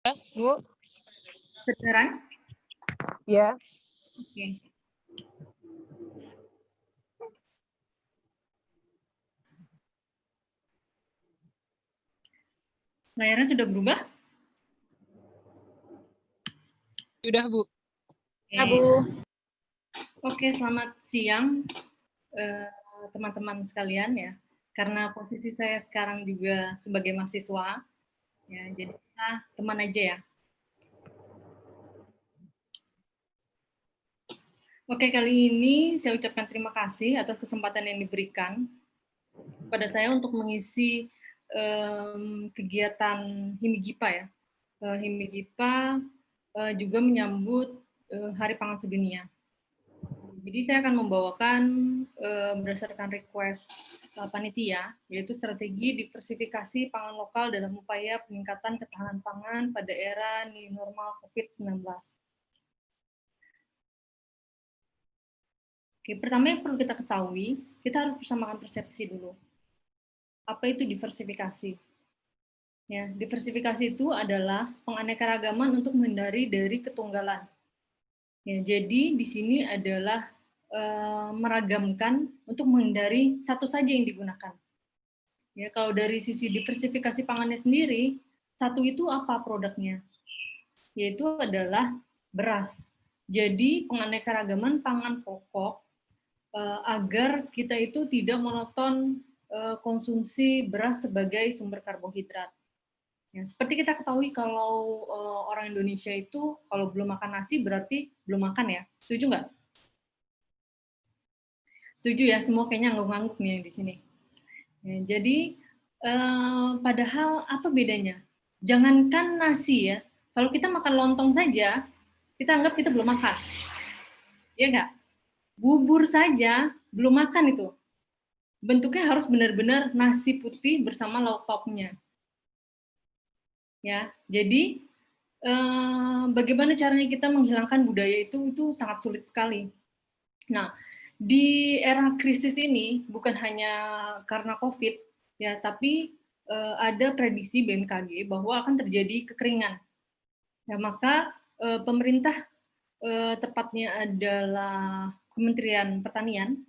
Bu, Kedengeran? ya, Oke. Layarnya sudah berubah? sudah Bu. Ya, Bu. Oke, selamat siang teman-teman sekalian ya. Karena posisi saya sekarang juga sebagai mahasiswa, ya, jadi kita teman aja ya. Oke, kali ini saya ucapkan terima kasih atas kesempatan yang diberikan kepada saya untuk mengisi kegiatan Himigipa ya. Himigipa juga menyambut Hari Pangan Sedunia. Jadi saya akan membawakan berdasarkan request panitia, yaitu strategi diversifikasi pangan lokal dalam upaya peningkatan ketahanan pangan pada era new normal COVID-19. Oke, pertama yang perlu kita ketahui, kita harus persamakan persepsi dulu. Apa itu diversifikasi? Ya, diversifikasi itu adalah penganekaragaman untuk menghindari dari ketunggalan. Ya, jadi di sini adalah meragamkan untuk menghindari satu saja yang digunakan. Ya, kalau dari sisi diversifikasi pangannya sendiri, satu itu apa produknya? Yaitu adalah beras. Jadi penganekaragaman pangan pokok agar kita itu tidak monoton konsumsi beras sebagai sumber karbohidrat. Ya, seperti kita ketahui kalau orang Indonesia itu kalau belum makan nasi berarti belum makan ya. Setuju nggak? Setuju ya, semua kayaknya ngangguk-ngangguk nih di sini. Ya, jadi padahal apa bedanya? Jangankan nasi ya, kalau kita makan lontong saja, kita anggap kita belum makan. Ya nggak? Bubur saja belum makan itu. Bentuknya harus benar-benar nasi putih bersama lauk pauknya. Ya, jadi bagaimana caranya kita menghilangkan budaya itu sangat sulit sekali. Nah, di era krisis ini bukan hanya karena COVID ya, tapi ada prediksi BMKG bahwa akan terjadi kekeringan. Ya, maka pemerintah tepatnya adalah Kementerian Pertanian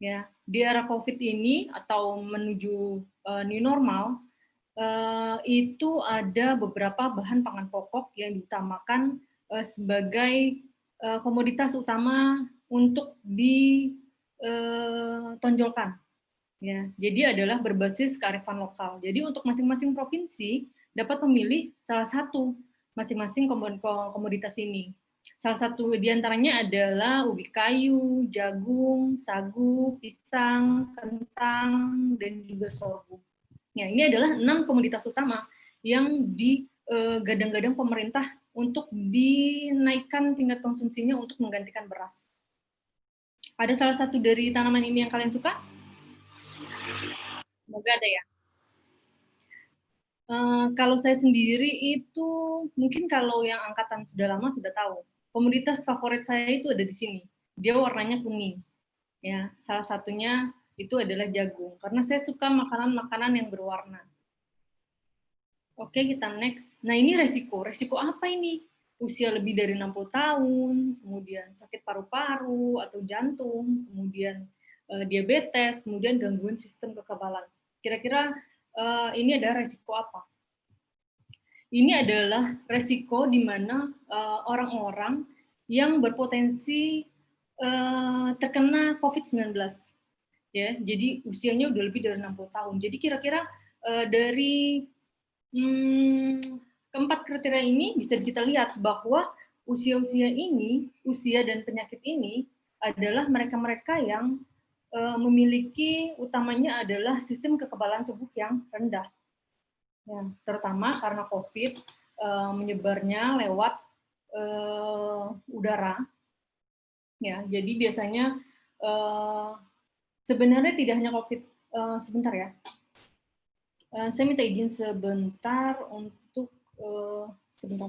ya, di era COVID ini atau menuju new normal itu ada beberapa bahan pangan pokok yang diutamakan sebagai komoditas utama untuk ditonjolkan. Ya, jadi adalah berbasis kearifan lokal. Jadi untuk masing-masing provinsi dapat memilih salah satu masing-masing komoditas ini. Salah satu diantaranya adalah ubi kayu, jagung, sagu, pisang, kentang, dan juga sorghum. Ya, ini adalah 6 komoditas utama yang digadang-gadang pemerintah untuk dinaikkan tingkat konsumsinya untuk menggantikan beras. Ada salah satu dari tanaman ini yang kalian suka? Semoga ada ya. Kalau saya sendiri itu mungkin kalau yang angkatan sudah lama sudah tahu. Komoditas favorit saya itu ada di sini. Dia warnanya kuning. Ya, salah satunya itu adalah jagung karena saya suka makanan-makanan yang berwarna. Oke, kita next. Nah, ini resiko. Resiko apa ini? Usia lebih dari 60 tahun, kemudian sakit paru-paru atau jantung, kemudian diabetes, kemudian gangguan sistem kekebalan. Kira-kira ini ada resiko apa? Ini adalah resiko di mana orang-orang yang berpotensi terkena COVID-19. Ya, jadi usianya udah lebih dari 60 tahun. Jadi kira-kira dari keempat kriteria ini bisa kita lihat bahwa usia-usia ini, usia dan penyakit ini adalah mereka-mereka yang memiliki utamanya adalah sistem kekebalan tubuh yang rendah. Ya, terutama karena COVID menyebarnya lewat udara. Ya, jadi biasanya sebenarnya tidak hanya COVID, sebentar ya. Saya minta izin sebentar untuk sebentar.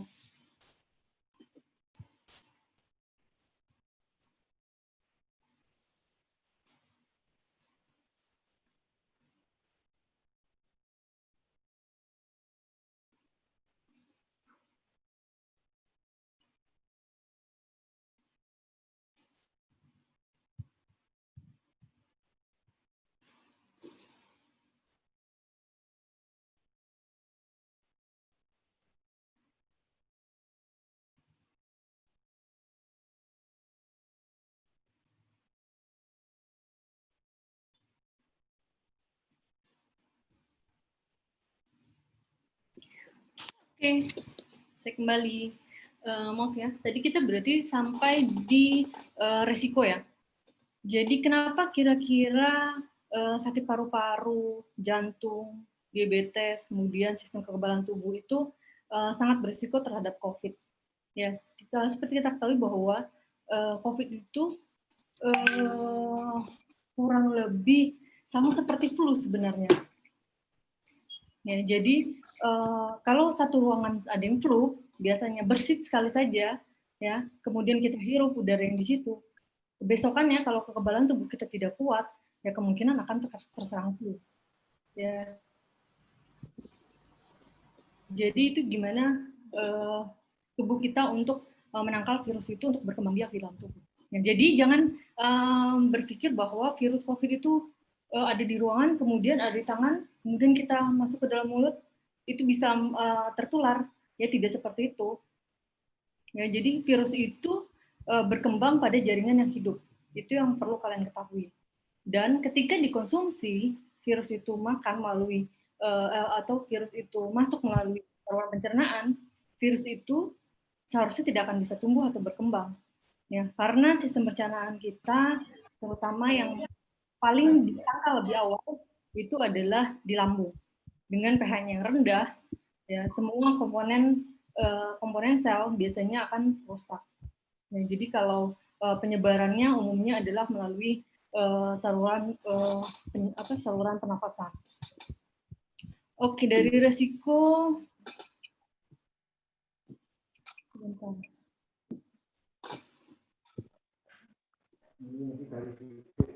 Oke, saya kembali. Maaf ya, tadi kita berarti sampai di resiko ya. Jadi kenapa kira-kira sakit paru-paru, jantung, diabetes, kemudian sistem kekebalan tubuh itu sangat berisiko terhadap COVID? Ya, seperti kita ketahui bahwa COVID itu kurang lebih sama seperti flu sebenarnya. Ya, jadi kalau satu ruangan ada yang flu, biasanya bersit sekali saja, ya, kemudian kita hirup udara yang di situ. Besokannya kalau kekebalan tubuh kita tidak kuat, ya kemungkinan akan terserang flu. Ya. Jadi itu gimana tubuh kita untuk menangkal virus itu untuk berkembang biak di dalam tubuh. Ya, jadi jangan berpikir bahwa virus COVID itu ada di ruangan, kemudian ada di tangan, kemudian kita masuk ke dalam mulut, itu bisa tertular. Ya tidak seperti itu. Ya, jadi virus itu berkembang pada jaringan yang hidup. Itu yang perlu kalian ketahui. Dan ketika dikonsumsi, virus itu makan melalui atau virus itu masuk melalui saluran pencernaan, virus itu seharusnya tidak akan bisa tumbuh atau berkembang. Ya, karena sistem pencernaan kita, terutama yang paling ditangkal lebih awal, itu adalah di lambung. Dengan pH-nya yang rendah, ya semua komponen sel biasanya akan rusak. Ya, jadi kalau penyebarannya umumnya adalah melalui saluran saluran pernafasan. Oke, dari resiko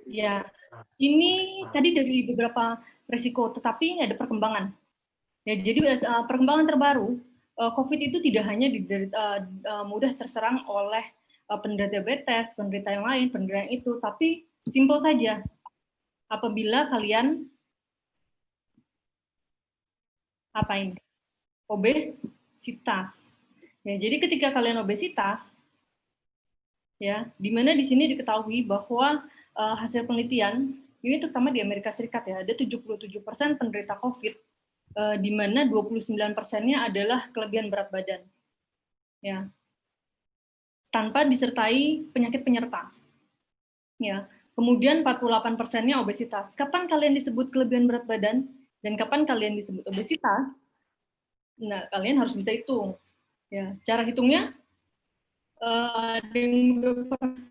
ya, ini tadi dari beberapa resiko, tetapi ini ada perkembangan. Ya, jadi perkembangan terbaru, COVID itu tidak hanya mudah terserang oleh penderita diabetes, penderita yang lain, penderita yang itu, tapi simpel saja. Apabila kalian obesitas. Ya, jadi ketika kalian obesitas, ya, di mana di sini diketahui bahwa hasil penelitian ini terutama di Amerika Serikat ya, ada 77% penderita COVID, di mana 29%-nya adalah kelebihan berat badan, ya, tanpa disertai penyakit penyerta, ya. Kemudian 48%-nya obesitas. Kapan kalian disebut kelebihan berat badan dan kapan kalian disebut obesitas? Nah, kalian harus bisa hitung, ya. Cara hitungnya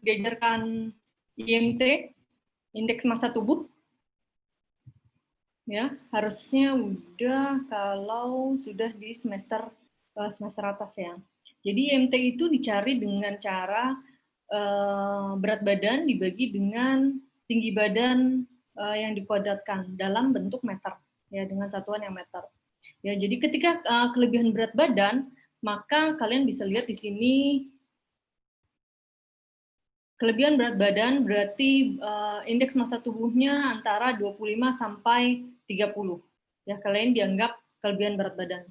diajarkan IMT, indeks massa tubuh. Ya, harusnya udah kalau sudah di semester atas ya. Jadi IMT itu dicari dengan cara berat badan dibagi dengan tinggi badan yang dikuadratkan dalam bentuk meter, ya, dengan satuan yang meter. Ya, jadi ketika kelebihan berat badan, maka kalian bisa lihat di sini kelebihan berat badan berarti indeks massa tubuhnya antara 25 sampai 30. Ya, kalian dianggap kelebihan berat badan.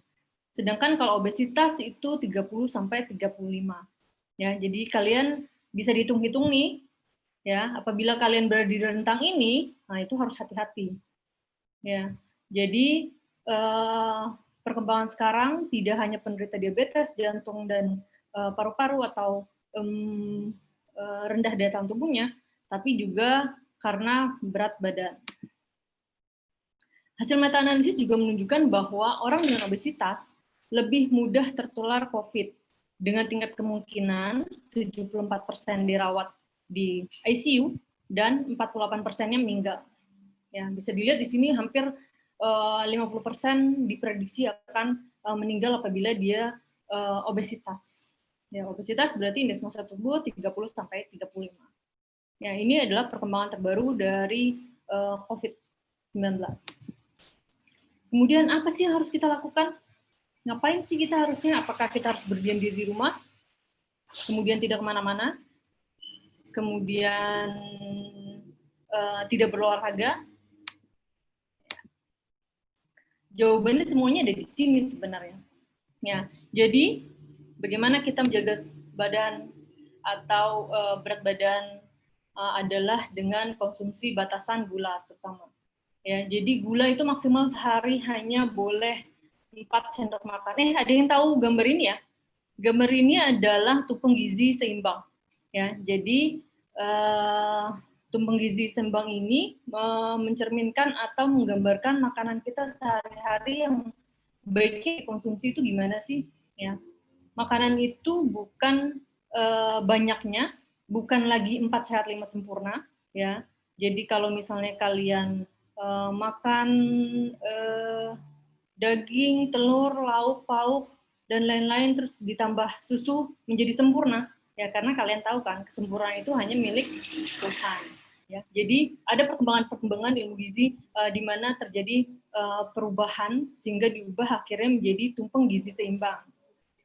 Sedangkan kalau obesitas itu 30 sampai 35. Ya, jadi kalian bisa dihitung-hitung nih, ya, apabila kalian berada di rentang ini, nah itu harus hati-hati. Ya, jadi perkembangan sekarang tidak hanya penderita diabetes, jantung dan paru-paru atau rendah daya tahan tubuhnya, tapi juga karena berat badan. Hasil meta-analisis juga menunjukkan bahwa orang dengan obesitas lebih mudah tertular COVID dengan tingkat kemungkinan 74% dirawat di ICU dan 48%-nya meninggal. Ya, bisa dilihat di sini hampir 50% diprediksi akan meninggal apabila dia obesitas. Ya, obesitas berarti indeks massa tubuh 30 sampai 35. Ya, ini adalah perkembangan terbaru dari COVID-19. Kemudian apa sih yang harus kita lakukan? Ngapain sih kita harusnya? Apakah kita harus berdiam diri di rumah? Kemudian tidak kemana-mana? Kemudian tidak berolahraga? Jawabannya semuanya ada di sini sebenarnya. Ya, jadi bagaimana kita menjaga badan atau berat badan adalah dengan konsumsi batasan gula terutama. Ya, jadi gula itu maksimal sehari hanya boleh 4 sendok makan. Ada yang tahu gambar ini ya? Gambar ini adalah tumpeng gizi seimbang. Ya, jadi tumpeng gizi seimbang ini mencerminkan atau menggambarkan makanan kita sehari-hari yang baiknya dikonsumsi itu gimana sih? Ya, makanan itu bukan banyaknya, bukan lagi 4 sehat 5 sempurna. Ya, jadi kalau misalnya kalian makan daging, telur, lauk, pauk, dan lain-lain terus ditambah susu menjadi sempurna, ya karena kalian tahu kan kesempurnaan itu hanya milik Tuhan. Ya, jadi ada perkembangan ilmu gizi di mana terjadi perubahan sehingga diubah akhirnya menjadi tumpeng gizi seimbang.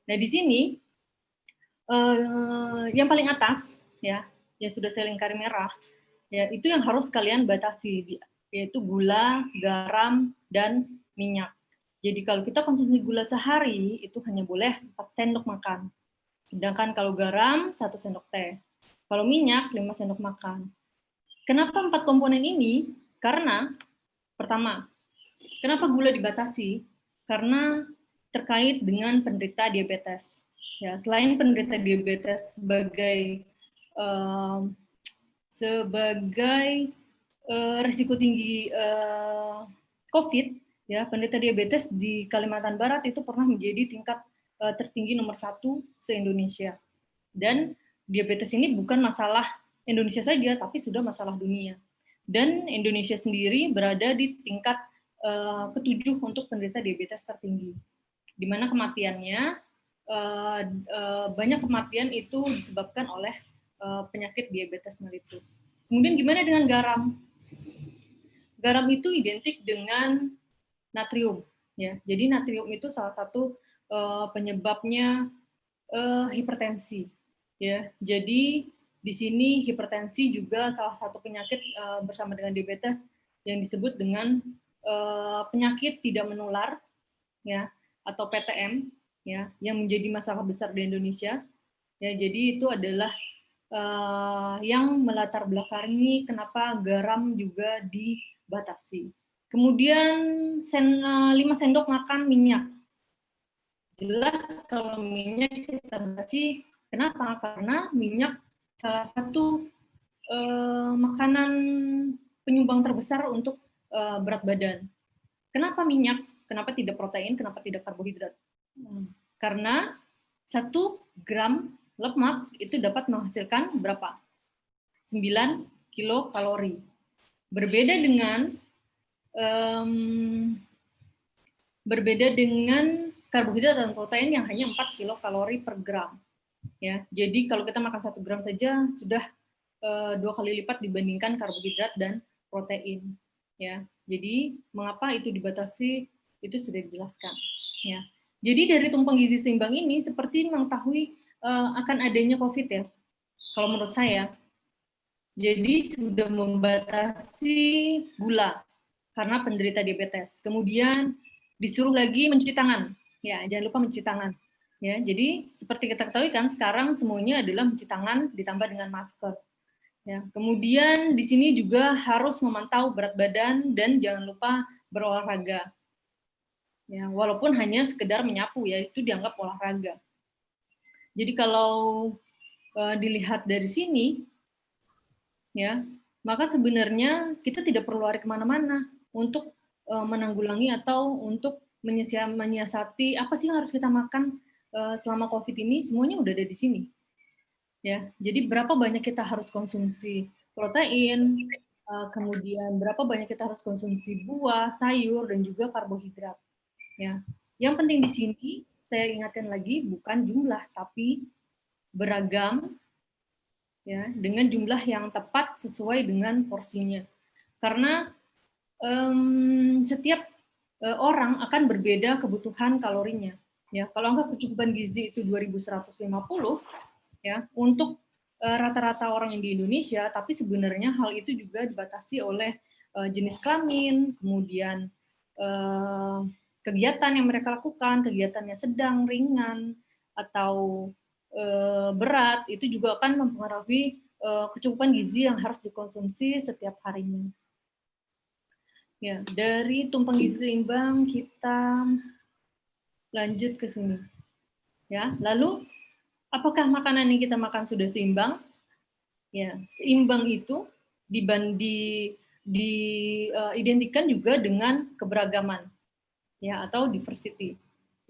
Nah di sini yang paling atas ya yang sudah saya lingkari merah ya itu yang harus kalian batasi yaitu gula, garam, dan minyak. Jadi kalau kita konsumsi gula sehari itu hanya boleh 4 sendok makan. Sedangkan kalau garam 1 sendok teh. Kalau minyak 5 sendok makan. Kenapa 4 komponen ini? Karena pertama, kenapa gula dibatasi? Karena terkait dengan penderita diabetes. Ya, selain penderita diabetes sebagai risiko tinggi COVID, ya penderita diabetes di Kalimantan Barat itu pernah menjadi tingkat tertinggi nomor 1 se-Indonesia. Dan diabetes ini bukan masalah Indonesia saja, tapi sudah masalah dunia. Dan Indonesia sendiri berada di tingkat ke-7 untuk penderita diabetes tertinggi, di mana kematiannya banyak kematian itu disebabkan oleh penyakit diabetes mellitus. Kemudian gimana dengan garam? Garam itu identik dengan natrium, ya. Jadi natrium itu salah satu penyebabnya hipertensi, ya. Jadi di sini hipertensi juga salah satu penyakit bersama dengan diabetes yang disebut dengan penyakit tidak menular, ya, atau PTM, ya, yang menjadi masalah besar di Indonesia. Ya, jadi itu adalah yang melatar belakangi kenapa garam juga dibatasi. Kemudian 5 sendok makan minyak. Jelas kalau minyak kita batasi, kenapa? Karena minyak salah satu makanan penyumbang terbesar untuk berat badan. Kenapa minyak? Kenapa tidak protein? Kenapa tidak karbohidrat? Karena 1 gram lemak itu dapat menghasilkan berapa? 9 kilokalori. Berbeda dengan karbohidrat dan protein yang hanya 4 kilokalori per gram. Ya, jadi kalau kita makan 1 gram saja sudah 2 kali lipat dibandingkan karbohidrat dan protein. Ya, jadi mengapa itu dibatasi itu sudah dijelaskan. Ya, jadi dari tumpeng gizi seimbang ini seperti mengetahui akan adanya COVID ya. Kalau menurut saya, jadi sudah membatasi gula karena penderita diabetes. Kemudian disuruh lagi mencuci tangan. Ya, jangan lupa mencuci tangan. Ya, jadi seperti kita ketahui kan sekarang semuanya adalah mencuci tangan ditambah dengan masker. Ya, kemudian di sini juga harus memantau berat badan dan jangan lupa berolahraga. Ya, walaupun hanya sekedar menyapu ya itu dianggap olahraga. Jadi kalau dilihat dari sini, ya, maka sebenarnya kita tidak perlu lari kemana-mana untuk menanggulangi atau untuk menyiasati apa sih yang harus kita makan selama COVID ini, semuanya udah ada di sini. Ya, jadi berapa banyak kita harus konsumsi protein, kemudian berapa banyak kita harus konsumsi buah, sayur, dan juga karbohidrat. Ya, yang penting di sini saya ingatkan lagi bukan jumlah tapi beragam, ya, dengan jumlah yang tepat sesuai dengan porsinya. Karena setiap orang akan berbeda kebutuhan kalorinya. Ya, kalau angka kecukupan gizi itu 2150, ya, untuk rata-rata orang yang di Indonesia, tapi sebenarnya hal itu juga dibatasi oleh jenis kelamin, kemudian kegiatan yang mereka lakukan, kegiatannya sedang, ringan, atau berat, itu juga akan mempengaruhi kecukupan gizi yang harus dikonsumsi setiap harinya. Ya, dari tumpeng gizi seimbang kita, Lanjut ke sini. Ya, lalu apakah makanan yang kita makan sudah seimbang? Ya, seimbang itu identikan juga dengan keberagaman, ya, atau diversity.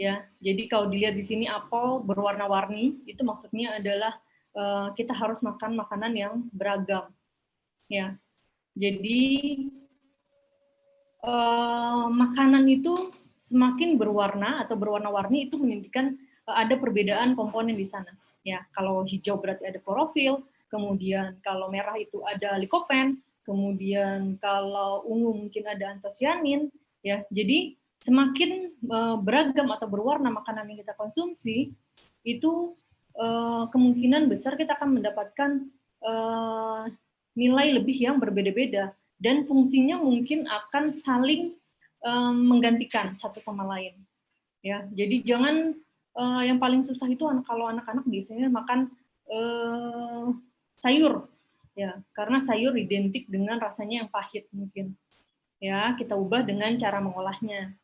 Ya, jadi kalau dilihat di sini apel berwarna-warni, itu maksudnya adalah kita harus makan makanan yang beragam. Ya, jadi makanan itu semakin berwarna atau berwarna-warni itu menunjukkan ada perbedaan komponen di sana. Ya, kalau hijau berarti ada klorofil, kemudian kalau merah itu ada likopen, kemudian kalau ungu mungkin ada antosianin. Ya, jadi semakin beragam atau berwarna makanan yang kita konsumsi, itu kemungkinan besar kita akan mendapatkan nilai lebih yang berbeda-beda dan fungsinya mungkin akan saling menggantikan satu sama lain. Ya, jadi jangan yang paling susah itu kalau anak-anak biasanya makan sayur, ya, karena sayur identik dengan rasanya yang pahit mungkin. Ya, kita ubah dengan cara mengolahnya.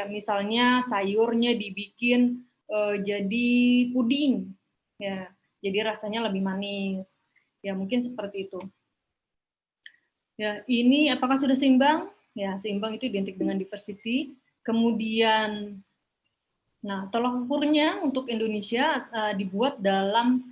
Misalnya sayurnya dibikin jadi puding, ya, jadi rasanya lebih manis. Ya, mungkin seperti itu. Ya, ini apakah sudah seimbang? Ya, seimbang itu identik dengan diversity. Kemudian, nah, tolak ukurnya untuk Indonesia dibuat dalam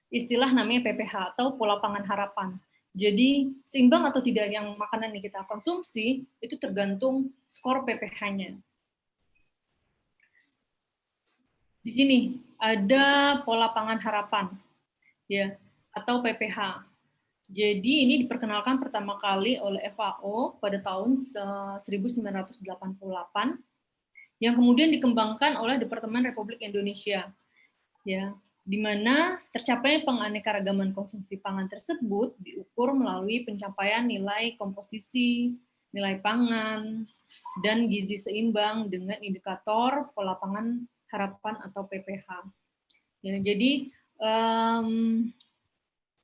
istilah namanya PPH atau pola pangan harapan. Jadi, seimbang atau tidak yang makanan yang kita konsumsi itu tergantung skor PPH-nya. Di sini ada pola pangan harapan, ya, atau PPH. Jadi ini diperkenalkan pertama kali oleh FAO pada tahun 1988, yang kemudian dikembangkan oleh Departemen Republik Indonesia, ya, di mana tercapainya penganekaragaman konsumsi pangan tersebut diukur melalui pencapaian nilai komposisi, nilai pangan, dan gizi seimbang dengan indikator pola pangan harapan atau PPH. Ya, jadi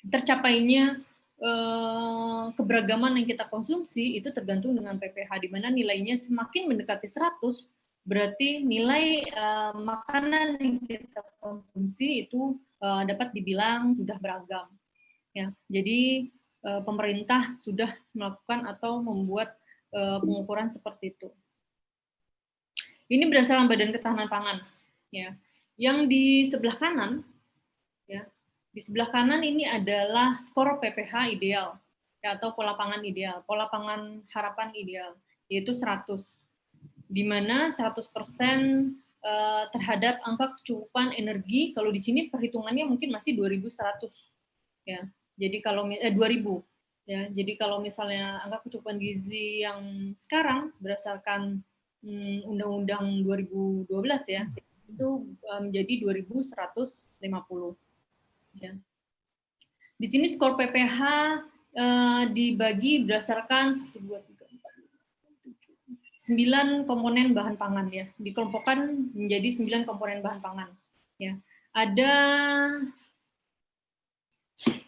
tercapainya keberagaman yang kita konsumsi itu tergantung dengan PPH, di mana nilainya semakin mendekati 100, berarti nilai makanan yang kita konsumsi itu dapat dibilang sudah beragam. Ya, jadi pemerintah sudah melakukan atau membuat pengukuran seperti itu. Ini berdasarkan Badan Ketahanan Pangan. Ya, yang di sebelah kanan, ya, di sebelah kanan ini adalah skor PPH ideal, ya, atau pola pangan ideal, pola pangan harapan ideal, yaitu 100, di mana 100% terhadap angka kecukupan energi. Kalau di sini perhitungannya mungkin masih 2100, ya. Jadi kalau 2000, ya. Jadi kalau misalnya angka kecukupan gizi yang sekarang berdasarkan Undang-Undang 2012, ya, itu menjadi 2150. Ya. Di sini skor PPH dibagi berdasarkan 1, 2, 3, 4, 5, 6, 7, 9 komponen bahan pangan, ya. Dikelompokkan menjadi 9 komponen bahan pangan. Ya. Ada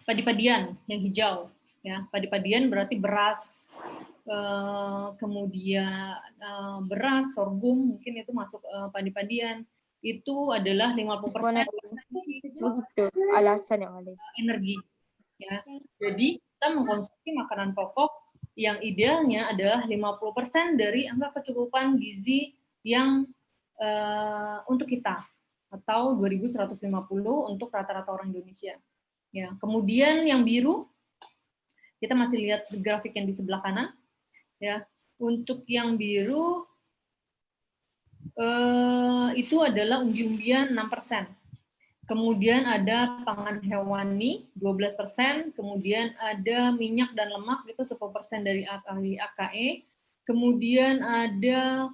padi-padian yang hijau. Ya. Padi-padian berarti beras, kemudian beras, sorghum, mungkin itu masuk padi-padian. Itu adalah 50% begitu alasan yang ada energi, ya. Jadi kita mengkonsumsi makanan pokok yang idealnya adalah 50% dari angka kecukupan gizi yang untuk kita, atau 2150 untuk rata-rata orang Indonesia. Ya, kemudian yang biru kita masih lihat grafik yang di sebelah kanan, ya. Untuk yang biru itu adalah umbi-umbian 6%. Kemudian ada pangan hewani 12%, kemudian ada minyak dan lemak itu 10% dari AKE, kemudian ada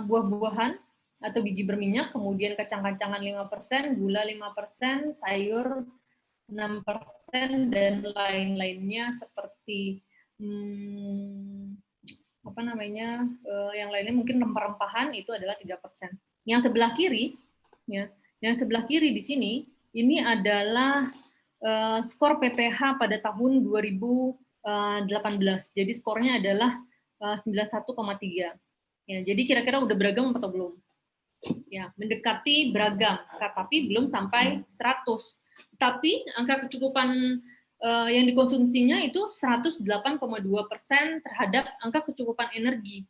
buah-buahan atau biji berminyak, kemudian kacang-kacangan 5%, gula 5%, sayur 6%, dan lain-lainnya seperti yang lainnya mungkin rempah-rempahan itu adalah 3%. Yang sebelah kiri, ya, yang sebelah kiri di sini ini adalah skor PPH pada tahun 2018. Jadi skornya adalah 91,3. Ya, jadi kira-kira udah beragam atau belum? Ya, mendekati beragam, tapi belum sampai 100. Tapi angka kecukupan yang dikonsumsinya itu 108,2% terhadap angka kecukupan energi.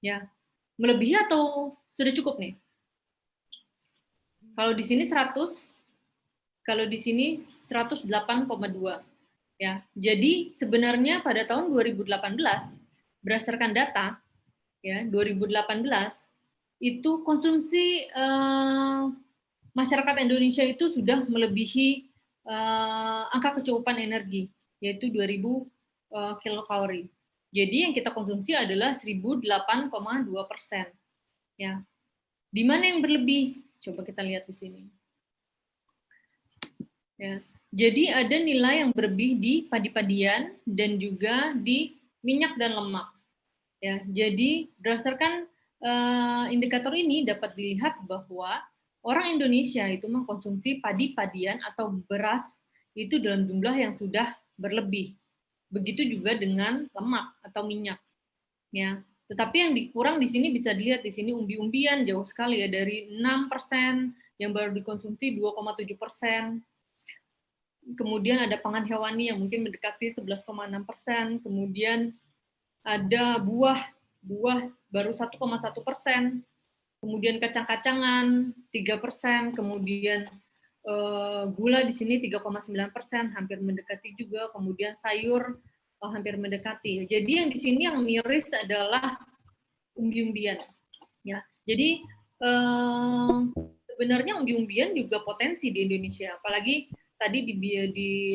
Ya, melebihi atau sudah cukup nih? Kalau di sini 100, kalau di sini 108,2. Ya, jadi sebenarnya pada tahun 2018 berdasarkan data ya 2018 itu konsumsi masyarakat Indonesia itu sudah melebihi angka kecukupan energi yaitu 2000 kilokalori. Jadi yang kita konsumsi adalah 1008,2%. Ya, di mana yang berlebih? Coba kita lihat di sini. Ya, jadi ada nilai yang berlebih di padi-padian dan juga di minyak dan lemak. Ya, jadi berdasarkan indikator ini dapat dilihat bahwa orang Indonesia itu mengkonsumsi padi-padian atau beras itu dalam jumlah yang sudah berlebih. Begitu juga dengan lemak atau minyak. Ya, tetapi yang dikurang di sini bisa dilihat di sini umbi-umbian jauh sekali ya dari 6% yang baru dikonsumsi 2,7%. Kemudian ada pangan hewani yang mungkin mendekati 11,6%, kemudian ada buah baru 1,1%, kemudian kacang-kacangan 3%, kemudian gula di sini 3,9%, hampir mendekati juga, kemudian sayur hampir mendekati. Jadi yang di sini yang miris adalah umbi-umbian. Ya, jadi sebenarnya umbi-umbian juga potensi di Indonesia, apalagi tadi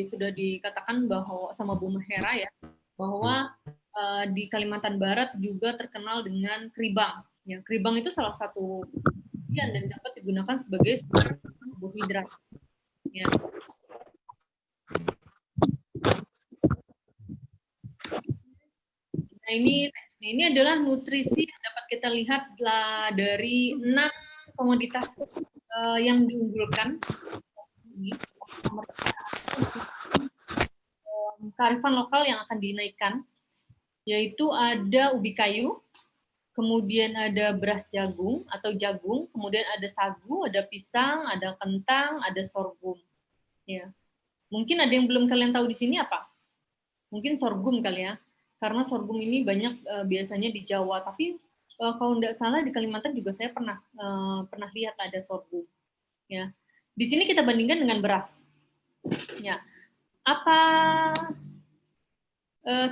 sudah dikatakan bahwa sama Bu Mahera ya, bahwa di Kalimantan Barat juga terkenal dengan keribang. Ya, keribang itu salah satu umbian dan dapat digunakan sebagai sumber karbohidrat. Ya. Nah ini adalah nutrisi yang dapat kita lihat dari 6 komoditas yang diunggulkan. Kearifan lokal yang akan dinaikkan, yaitu ada ubi kayu, kemudian ada beras jagung atau jagung, kemudian ada sagu, ada pisang, ada kentang, ada sorghum. Ya, mungkin ada yang belum kalian tahu di sini apa? Mungkin sorghum kali ya, karena sorghum ini banyak biasanya di Jawa, tapi kalau tidak salah di Kalimantan juga saya pernah lihat ada sorghum. Ya, di sini kita bandingkan dengan beras. Ya, apa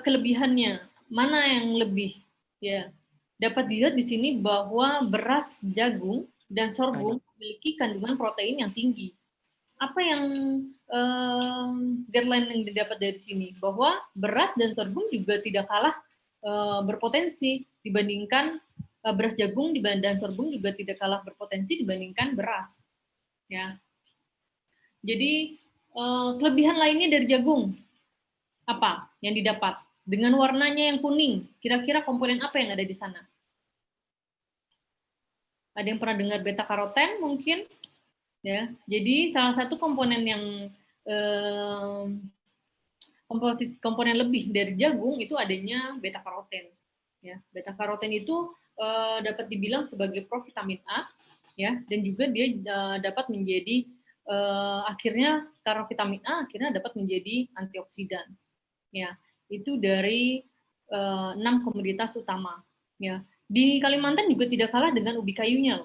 kelebihannya? Mana yang lebih? Ya, dapat dilihat di sini bahwa beras jagung dan sorghum memiliki kandungan protein yang tinggi. Apa yang guideline yang didapat dari sini? Bahwa beras dan sorghum juga tidak kalah berpotensi dibandingkan beras jagung dan sorghum juga tidak kalah berpotensi dibandingkan beras. Ya. Jadi kelebihan lainnya dari jagung apa yang didapat? Dengan warnanya yang kuning, kira-kira komponen apa yang ada di sana? Ada yang pernah dengar beta karoten mungkin? Ya, jadi salah satu komponen yang komponen lebih dari jagung itu adanya beta karoten. Ya, beta karoten itu dapat dibilang sebagai provitamin A, ya, dan juga dia dapat menjadi akhirnya karena vitamin A akhirnya dapat menjadi antioksidan. Ya, itu dari 6 komoditas utama. Ya, di Kalimantan juga tidak kalah dengan ubi kayunya.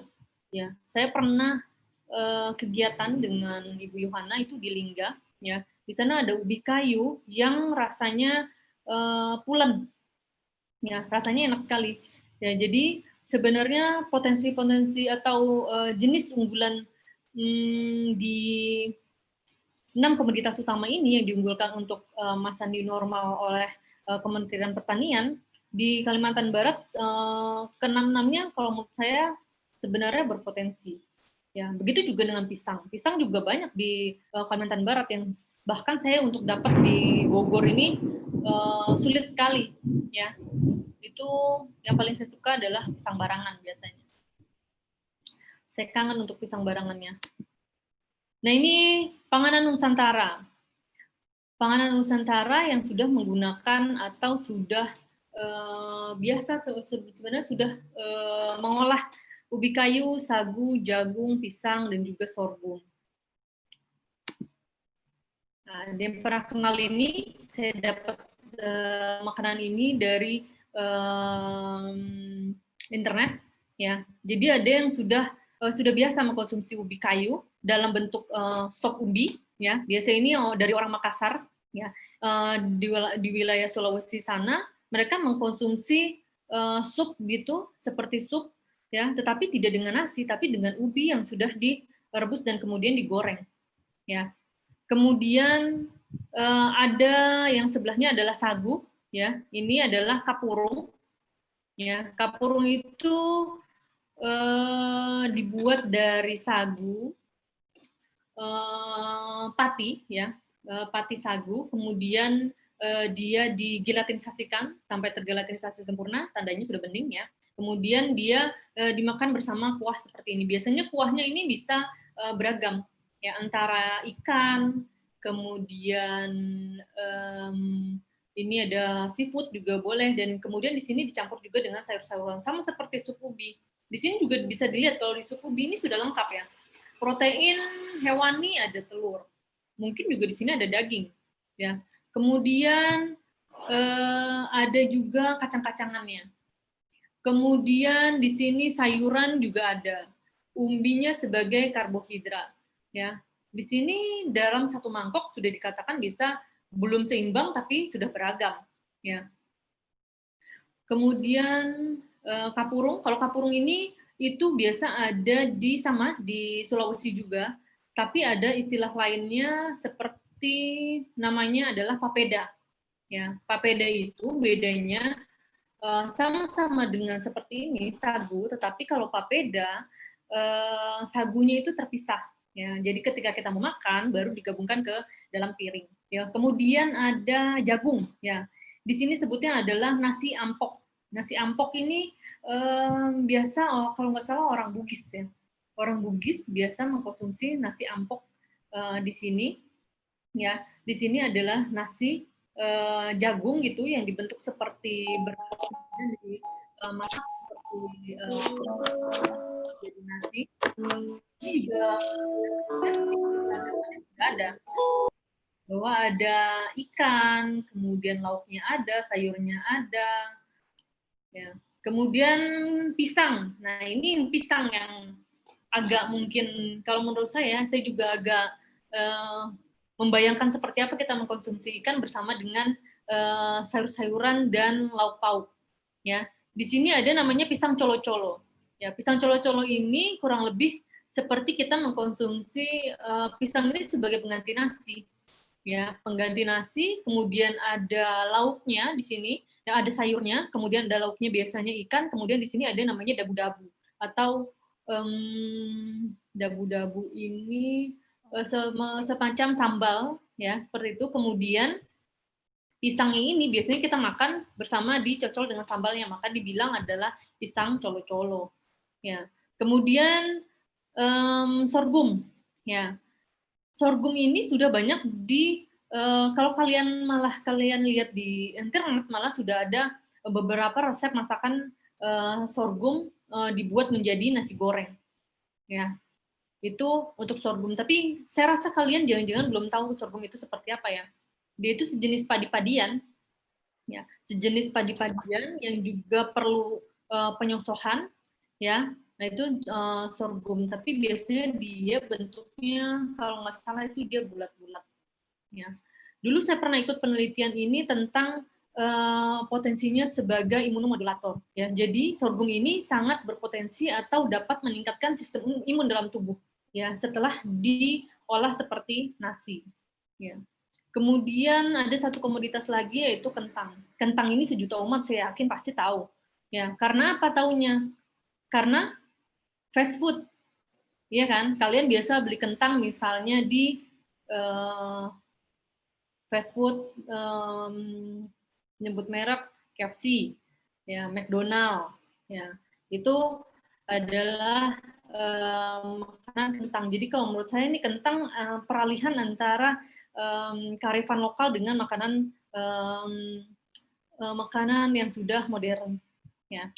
Ya, saya pernah kegiatan dengan Ibu Yohana itu di Lingga. Ya, di sana ada ubi kayu yang rasanya pulen. Ya, rasanya enak sekali. Ya, jadi sebenarnya potensi-potensi atau jenis unggulan di 6 komoditas utama ini yang diunggulkan untuk masa new normal oleh Kementerian Pertanian di Kalimantan Barat ke-6-6-nya kalau menurut saya sebenarnya berpotensi. Ya, begitu juga dengan pisang. Pisang juga banyak di Kalimantan Barat yang bahkan saya untuk dapat di Bogor ini sulit sekali. Ya, itu yang paling saya suka adalah pisang barangan biasanya. Saya kangen untuk pisang barangannya. Nah, ini panganan Nusantara. Panganan Nusantara yang sudah menggunakan atau sudah biasa sebenarnya sudah mengolah ubi kayu, sagu, jagung, pisang, dan juga sorghum. Nah, yang pernah kenal ini, saya dapat makanan ini dari internet, ya. Jadi ada yang sudah biasa mengkonsumsi ubi kayu dalam bentuk sop ubi, ya. Biasanya ini dari orang Makassar, ya. Di wilayah Sulawesi sana, mereka mengkonsumsi sup gitu, seperti sup, ya. Tetapi tidak dengan nasi, tapi dengan ubi yang sudah direbus dan kemudian digoreng, ya. Kemudian ada yang sebelahnya adalah sagu, ya. Ini adalah kapurung, ya. Kapurung itu dibuat dari sagu, pati, ya, pati sagu. Kemudian dia digelatinasikan sampai tergelatinisasi sempurna, tandanya sudah bening, ya. Kemudian dia dimakan bersama kuah seperti ini. Biasanya kuahnya ini bisa beragam, ya, antara ikan, kemudian ini ada seafood juga boleh, dan kemudian di sini dicampur juga dengan sayur-sayuran, sama seperti sup ubi. Di sini juga bisa dilihat kalau di sup ubi ini sudah lengkap, ya. Protein hewani ada telur, mungkin juga di sini ada daging, ya. Kemudian ada juga kacang-kacangannya. Kemudian di sini sayuran juga ada, umbinya sebagai karbohidrat, ya. Di sini dalam satu mangkok sudah dikatakan bisa belum seimbang tapi sudah beragam, ya. Kemudian kapurung, kalau kapurung ini itu biasa ada di Sulawesi juga, tapi ada istilah lainnya seperti namanya adalah papeda, ya. Papeda itu bedanya sama-sama dengan seperti ini sagu, tetapi kalau papeda sagunya itu terpisah, ya. Jadi ketika kita mau makan baru digabungkan ke dalam piring, ya. Kemudian ada jagung, ya. Di sini sebutnya adalah nasi ampok. Nasi ampok ini biasa kalau nggak salah orang Bugis, ya. Orang Bugis biasa mengkonsumsi nasi ampok di sini, ya. Di sini adalah nasi jagung gitu yang dibentuk seperti dimasak seperti jadi nasi. Ini juga ada bahwa ada ikan, kemudian lauknya ada, sayurnya ada, ya. Kemudian pisang. Nah, ini pisang yang agak mungkin kalau menurut saya juga agak membayangkan seperti apa kita mengkonsumsi ikan bersama dengan sayur-sayuran dan lauk pauk, ya. Di sini ada namanya pisang colo-colo. Ya, pisang colo-colo ini kurang lebih seperti kita mengkonsumsi pisang ini sebagai pengganti nasi, ya, pengganti nasi. Kemudian ada lauknya di sini, ya, ada sayurnya, kemudian ada lauknya biasanya ikan, kemudian di sini ada namanya dabu-dabu atau dabu-dabu ini semacam sambal, ya, seperti itu. Kemudian pisangnya ini biasanya kita makan bersama dicocol dengan sambalnya, maka dibilang adalah pisang colo-colo, ya. Kemudian sorghum, ya. Sorghum ini sudah banyak kalau kalian lihat di internet, malah sudah ada beberapa resep masakan sorghum dibuat menjadi nasi goreng, ya. Itu untuk sorghum. Tapi saya rasa kalian jangan-jangan belum tahu sorghum itu seperti apa, ya. Dia itu sejenis padi-padian, ya, sejenis padi-padian yang juga perlu penyosohan, ya. Nah, itu sorghum. Tapi biasanya dia bentuknya kalau nggak salah itu dia bulat-bulat, ya. Dulu saya pernah ikut penelitian ini tentang potensinya sebagai imunomodulator, ya. Jadi sorghum ini sangat berpotensi atau dapat meningkatkan sistem imun dalam tubuh, ya, setelah diolah seperti nasi, ya. Kemudian ada satu komoditas lagi yaitu kentang. Kentang ini sejuta umat saya yakin pasti tahu, ya. Karena apa taunya? Karena fast food, ya kan? Kalian biasa beli kentang misalnya di fast food, nyebut merek KFC, ya, McDonald, ya. Itu adalah makanan kentang. Jadi kalau menurut saya ini kentang peralihan antara kearifan lokal dengan makanan makanan yang sudah modern. Ya.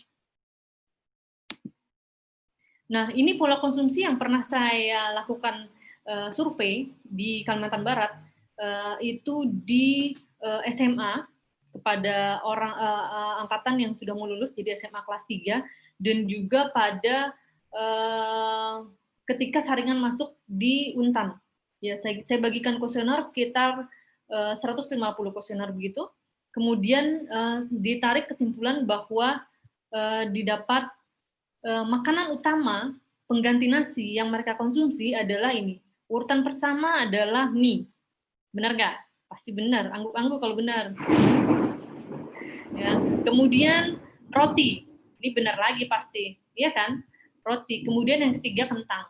Nah, ini pola konsumsi yang pernah saya lakukan survei di Kalimantan Barat, itu di SMA kepada orang angkatan yang sudah mau lulus, jadi SMA kelas 3, dan juga pada ketika saringan masuk di Untan. Ya, saya bagikan kuesioner sekitar 150 kuesioner begitu. Kemudian ditarik kesimpulan bahwa didapat makanan utama pengganti nasi yang mereka konsumsi adalah ini. Urutan pertama adalah mie. Benar nggak? Pasti benar. Angguk-angguk kalau benar. Ya. Kemudian roti. Ini benar lagi pasti. Iya kan? Roti. Kemudian yang ketiga kentang.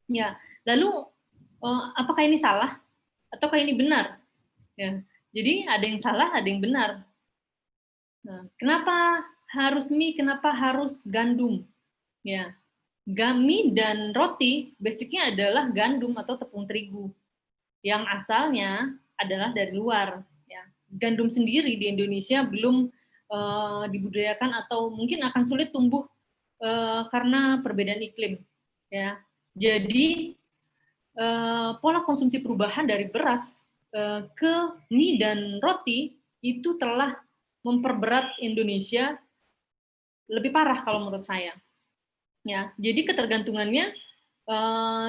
Ya. Lalu apakah ini salah? Ataukah ini benar? Ya. Jadi ada yang salah, ada yang benar. Nah, kenapa harus mie? Kenapa harus gandum? Ya, mie dan roti basicnya adalah gandum atau tepung terigu yang asalnya adalah dari luar. Ya. Gandum sendiri di Indonesia belum dibudidayakan atau mungkin akan sulit tumbuh karena perbedaan iklim. Ya. Jadi pola konsumsi perubahan dari beras ke mie dan roti itu telah memperberat Indonesia lebih parah kalau menurut saya. Ya, jadi ketergantungannya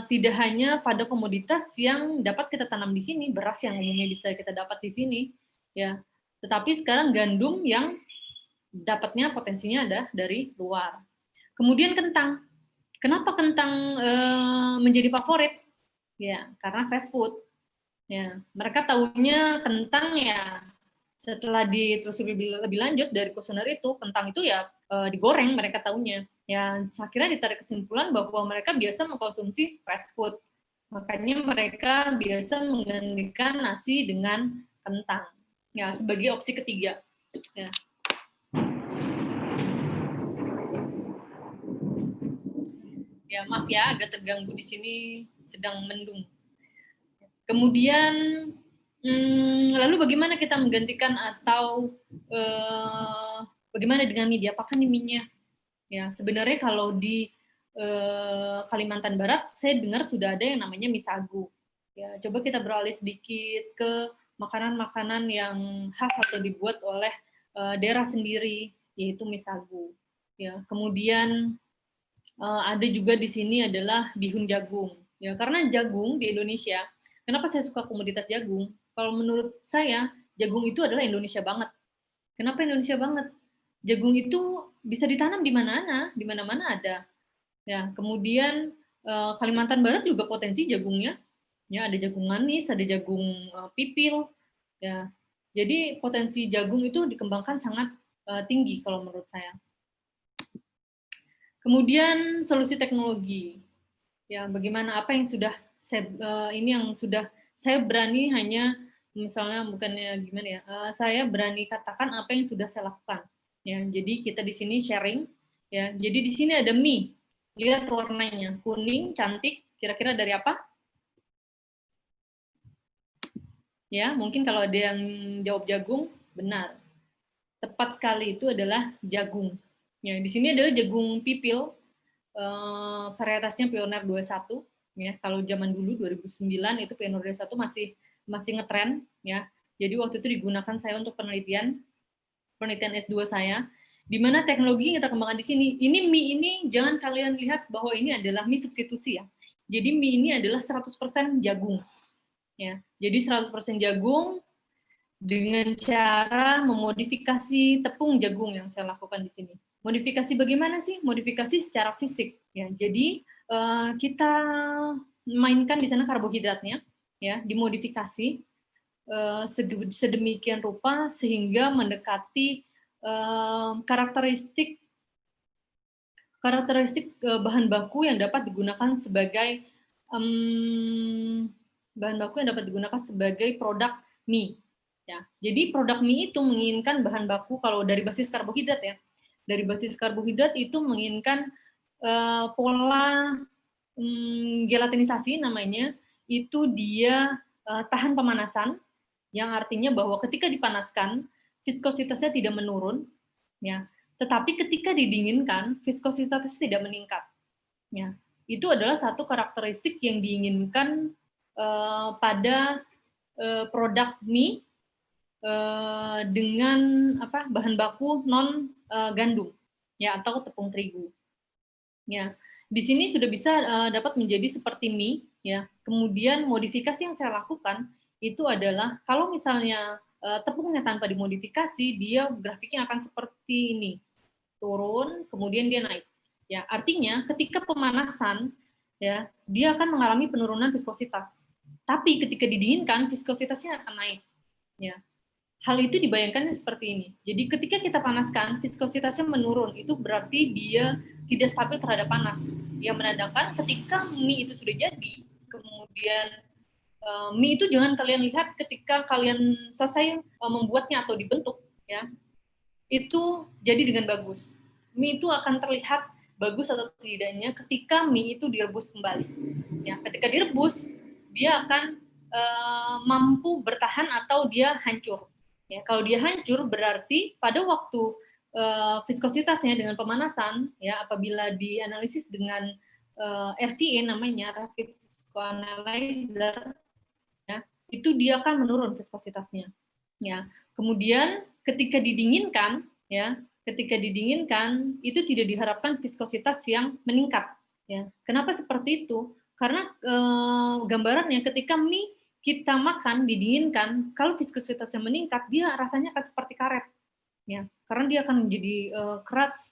tidak hanya pada komoditas yang dapat kita tanam di sini, beras yang umumnya bisa kita dapat di sini, ya, tetapi sekarang gandum yang dapatnya potensinya ada dari luar. Kemudian kentang. Kenapa kentang menjadi favorit? Ya, karena fast food. Ya, mereka tahunya kentang ya setelah ditelusuri lebih lanjut dari kuesioner itu, kentang itu ya digoreng mereka tahunya. Ya, akhirnya ditarik kesimpulan bahwa mereka biasa mengkonsumsi fast food. Makanya mereka biasa menggantikan nasi dengan kentang. Ya, sebagai opsi ketiga. Ya. Ya, maaf ya, agak terganggu di sini, sedang mendung. Kemudian, lalu bagaimana kita menggantikan atau bagaimana dengan mie? Apakah nih mie-nya? Ya, sebenarnya kalau di Kalimantan Barat, saya dengar sudah ada yang namanya mie sagu. Ya, coba kita beralih sedikit ke makanan-makanan yang khas atau dibuat oleh daerah sendiri, yaitu mie sagu. Ya, kemudian ada juga di sini adalah bihun jagung. Ya, karena jagung di Indonesia, kenapa saya suka komoditas jagung? Kalau menurut saya, jagung itu adalah Indonesia banget. Kenapa Indonesia banget? Jagung itu bisa ditanam di mana-mana ada. Ya, kemudian Kalimantan Barat juga potensi jagungnya. Ya, ada jagung manis, ada jagung pipil. Ya, jadi potensi jagung itu dikembangkan sangat tinggi kalau menurut saya. Kemudian solusi teknologi. Ya, bagaimana apa yang sudah saya berani hanya misalnya bukannya gimana ya, saya berani katakan apa yang sudah saya lakukan. Ya, jadi kita di sini sharing. Ya, jadi di sini ada mie. Lihat warnanya, kuning, cantik. Kira-kira dari apa? Ya, mungkin kalau ada yang jawab jagung, benar. Tepat sekali, itu adalah jagung. Ya, di sini adalah jagung pipil, varietasnya Pioneer 21. Ya, kalau zaman dulu 2009 itu Pioneer 21 masih ngetren, ya. Jadi waktu itu digunakan saya untuk penelitian S2 saya, di mana teknologi yang kita kembangkan di sini. Ini mie ini jangan kalian lihat bahwa ini adalah mie substitusi ya. Jadi mie ini adalah 100% jagung. Ya. Jadi 100% jagung dengan cara memodifikasi tepung jagung yang saya lakukan di sini. Modifikasi bagaimana sih? Modifikasi secara fisik. Ya, jadi kita mainkan di sana karbohidratnya, ya, dimodifikasi sedemikian rupa sehingga mendekati karakteristik bahan baku yang dapat digunakan sebagai produk mie. Ya, jadi produk mie itu menginginkan bahan baku kalau dari basis karbohidrat ya. Dari basis karbohidrat itu menginginkan pola gelatinisasi namanya, itu dia tahan pemanasan, yang artinya bahwa ketika dipanaskan viskositasnya tidak menurun, ya. Tetapi ketika didinginkan, viskositasnya tidak meningkat, ya. Itu adalah satu karakteristik yang diinginkan pada produk mie dengan bahan baku non gandum, ya, atau tepung terigu. Ya, di sini sudah bisa dapat menjadi seperti mie, ya. Kemudian modifikasi yang saya lakukan itu adalah kalau misalnya tepungnya tanpa dimodifikasi, dia grafiknya akan seperti ini, turun, kemudian dia naik. Ya, artinya ketika pemanasan, ya, dia akan mengalami penurunan viskositas. Tapi ketika didinginkan, viskositasnya akan naik. Ya. Hal itu dibayangkan seperti ini. Jadi ketika kita panaskan, viskositasnya menurun. Itu berarti dia tidak stabil terhadap panas. Yang menandakan ketika mie itu sudah jadi, kemudian mie itu jangan kalian lihat ketika kalian selesai membuatnya atau dibentuk, ya. Itu jadi dengan bagus. Mie itu akan terlihat bagus atau tidaknya ketika mie itu direbus kembali. Ya, ketika direbus, dia akan mampu bertahan atau dia hancur. Ya, kalau dia hancur berarti pada waktu viskositasnya dengan pemanasan, ya, apabila dianalisis dengan RVA namanya rapid viscoanalyzer, ya, itu dia akan menurun viskositasnya. Ya, kemudian ketika didinginkan, ya, ketika didinginkan itu tidak diharapkan viskositas yang meningkat. Ya, kenapa seperti itu? Karena gambarannya ketika mie kita makan didinginkan, kalau viskositasnya meningkat, dia rasanya akan seperti karet, ya, karena dia akan menjadi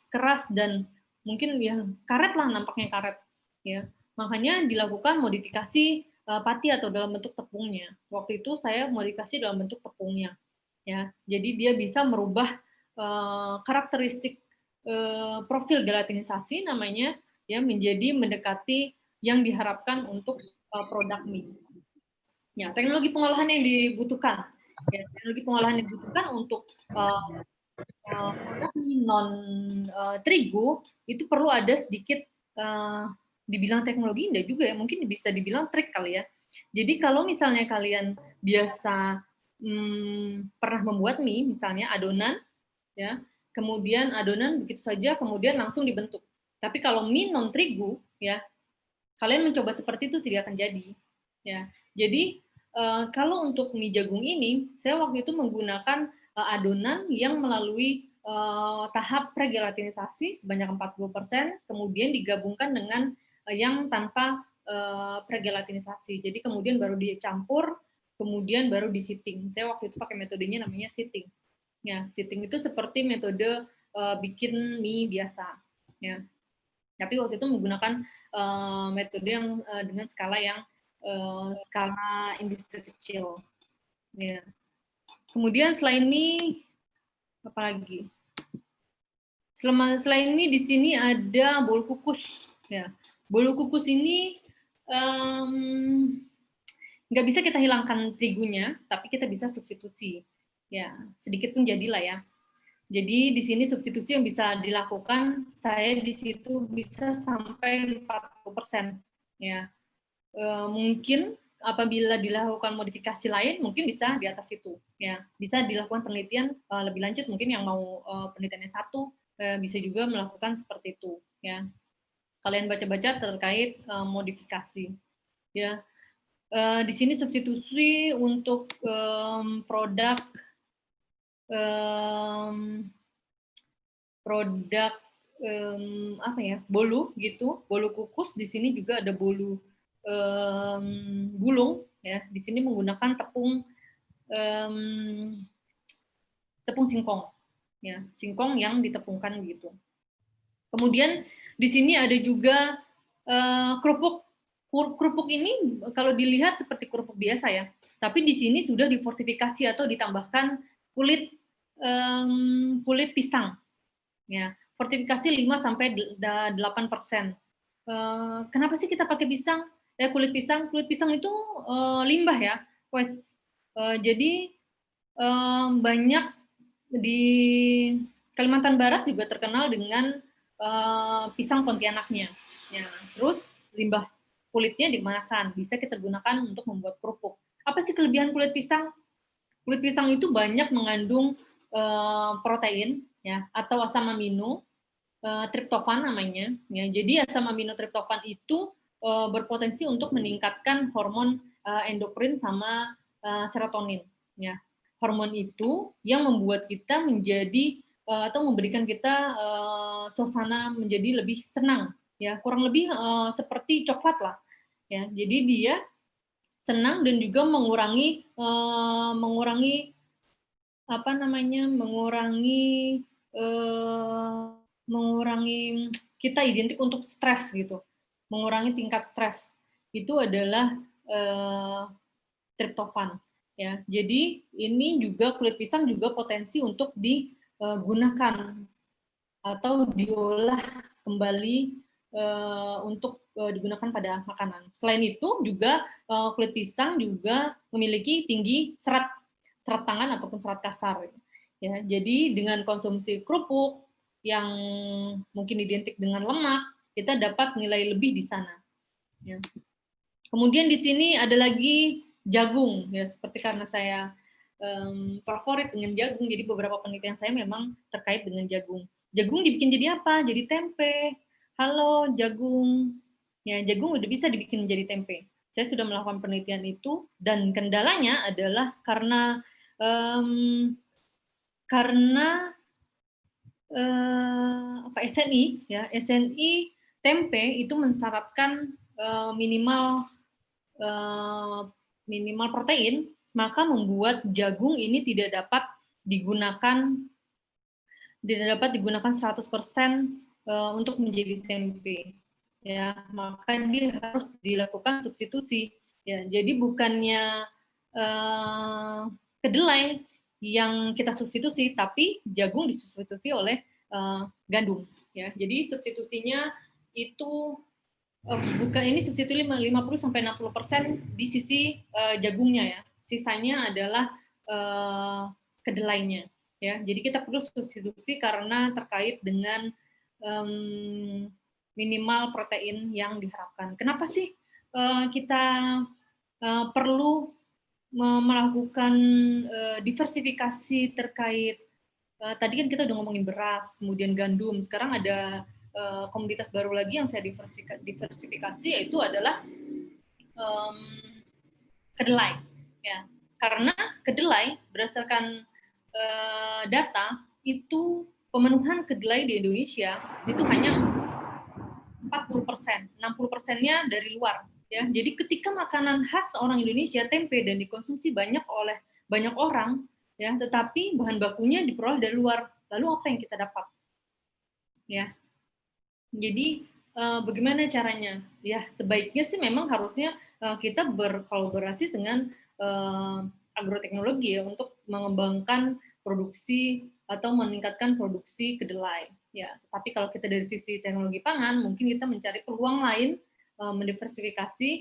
keras dan mungkin ya karet lah, nampaknya karet, ya. Makanya dilakukan modifikasi pati atau dalam bentuk tepungnya. Waktu itu saya modifikasi dalam bentuk tepungnya, ya. Jadi dia bisa merubah karakteristik profil gelatinisasi namanya, ya, menjadi mendekati yang diharapkan untuk produk mie. Ya, teknologi pengolahan yang dibutuhkan. Ya, teknologi pengolahan yang dibutuhkan untuk produk mie non terigu itu perlu ada sedikit dibilang teknologi enggak juga ya, mungkin bisa dibilang trik kali ya. Jadi kalau misalnya kalian biasa pernah membuat mie, misalnya adonan, ya, kemudian adonan begitu saja, kemudian langsung dibentuk. Tapi kalau mie non terigu, ya, kalian mencoba seperti itu tidak akan jadi. Ya, jadi kalau untuk mie jagung ini, saya waktu itu menggunakan adonan yang melalui tahap pregelatinisasi sebanyak 40%, kemudian digabungkan dengan yang tanpa pregelatinisasi. Jadi kemudian baru dicampur, kemudian baru di-seating. Saya waktu itu pakai metodenya namanya seating. Ya, seating itu seperti metode bikin mie biasa. Ya. Tapi waktu itu menggunakan metode yang dengan skala yang skala industri kecil. Ya. Kemudian selain ini apa lagi? Selain ini di sini ada bolu kukus. Ya. Bolu kukus ini nggak bisa kita hilangkan terigunya, tapi kita bisa substitusi. Ya, sedikit pun jadilah ya. Jadi di sini substitusi yang bisa dilakukan, saya di situ bisa sampai 40%. Ya. Mungkin apabila dilakukan modifikasi lain mungkin bisa di atas itu, ya, bisa dilakukan penelitian lebih lanjut, mungkin yang mau penelitiannya satu bisa juga melakukan seperti itu, ya. Kalian baca-baca terkait modifikasi, ya. Di sini substitusi untuk produk apa ya, bolu gitu, bolu kukus. Di sini juga ada bolu gulung, ya. Di sini menggunakan tepung singkong, ya, singkong yang ditepungkan gitu. Kemudian di sini ada juga kerupuk. Kerupuk ini kalau dilihat seperti kerupuk biasa ya, tapi di sini sudah difortifikasi atau ditambahkan kulit pisang, ya. Fortifikasi 5-8%. Kenapa sih kita pakai pisang? Kulit pisang itu limbah ya. Jadi banyak di Kalimantan Barat juga terkenal dengan pisang Pontianaknya. Ya, terus limbah kulitnya digunakan, bisa kita gunakan untuk membuat kerupuk. Apa sih kelebihan kulit pisang? Kulit pisang itu banyak mengandung protein ya atau asam amino triptofan namanya ya. Jadi asam amino triptofan itu berpotensi untuk meningkatkan hormon endokrin sama serotonin ya. Hormon itu yang membuat kita menjadi atau memberikan kita suasana menjadi lebih senang ya, kurang lebih seperti coklat lah ya. Jadi dia senang dan juga mengurangi apa namanya, mengurangi kita identik untuk stres gitu, mengurangi tingkat stres itu adalah triptofan ya. Jadi ini juga kulit pisang juga potensi untuk digunakan atau diolah kembali untuk digunakan pada makanan. Selain itu juga kulit pisang juga memiliki tinggi serat pangan ataupun serat kasar. Ya, jadi dengan konsumsi kerupuk yang mungkin identik dengan lemak, kita dapat nilai lebih di sana. Ya. Kemudian di sini ada lagi jagung, ya seperti karena saya favorit dengan jagung, jadi beberapa penelitian saya memang terkait dengan jagung. Jagung dibikin jadi apa? Jadi tempe. Halo jagung, ya jagung udah bisa dibikin jadi tempe. Saya sudah melakukan penelitian itu dan kendalanya adalah karena SNI ya, SNI tempe itu mensyaratkan minimal protein, maka membuat jagung ini tidak dapat digunakan 100% untuk menjadi tempe. Ya, maka dia harus dilakukan substitusi. Ya, jadi bukannya kedelai yang kita substitusi, tapi jagung disubstitusi oleh gandum. Ya, jadi substitusinya itu bukan ini substitusi 50-60% di sisi jagungnya ya. Sisanya adalah kedelainya. Ya, jadi kita perlu substitusi karena terkait dengan minimal protein yang diharapkan. Kenapa sih kita perlu melakukan diversifikasi terkait tadi kan kita udah ngomongin beras, kemudian gandum, sekarang ada komoditas baru lagi yang saya diversifikasi yaitu adalah kedelai. Ya, karena kedelai berdasarkan data itu pemenuhan kedelai di Indonesia itu hanya 40%, 60%-nya dari luar. Ya, jadi ketika makanan khas orang Indonesia tempe dan dikonsumsi banyak oleh banyak orang, ya, tetapi bahan bakunya diperoleh dari luar. Lalu apa yang kita dapat? Ya, jadi bagaimana caranya? Ya, sebaiknya sih memang harusnya kita berkolaborasi dengan agroteknologi ya untuk mengembangkan produksi atau meningkatkan produksi kedelai. Ya, tapi kalau kita dari sisi teknologi pangan, mungkin kita mencari peluang lain mendiversifikasi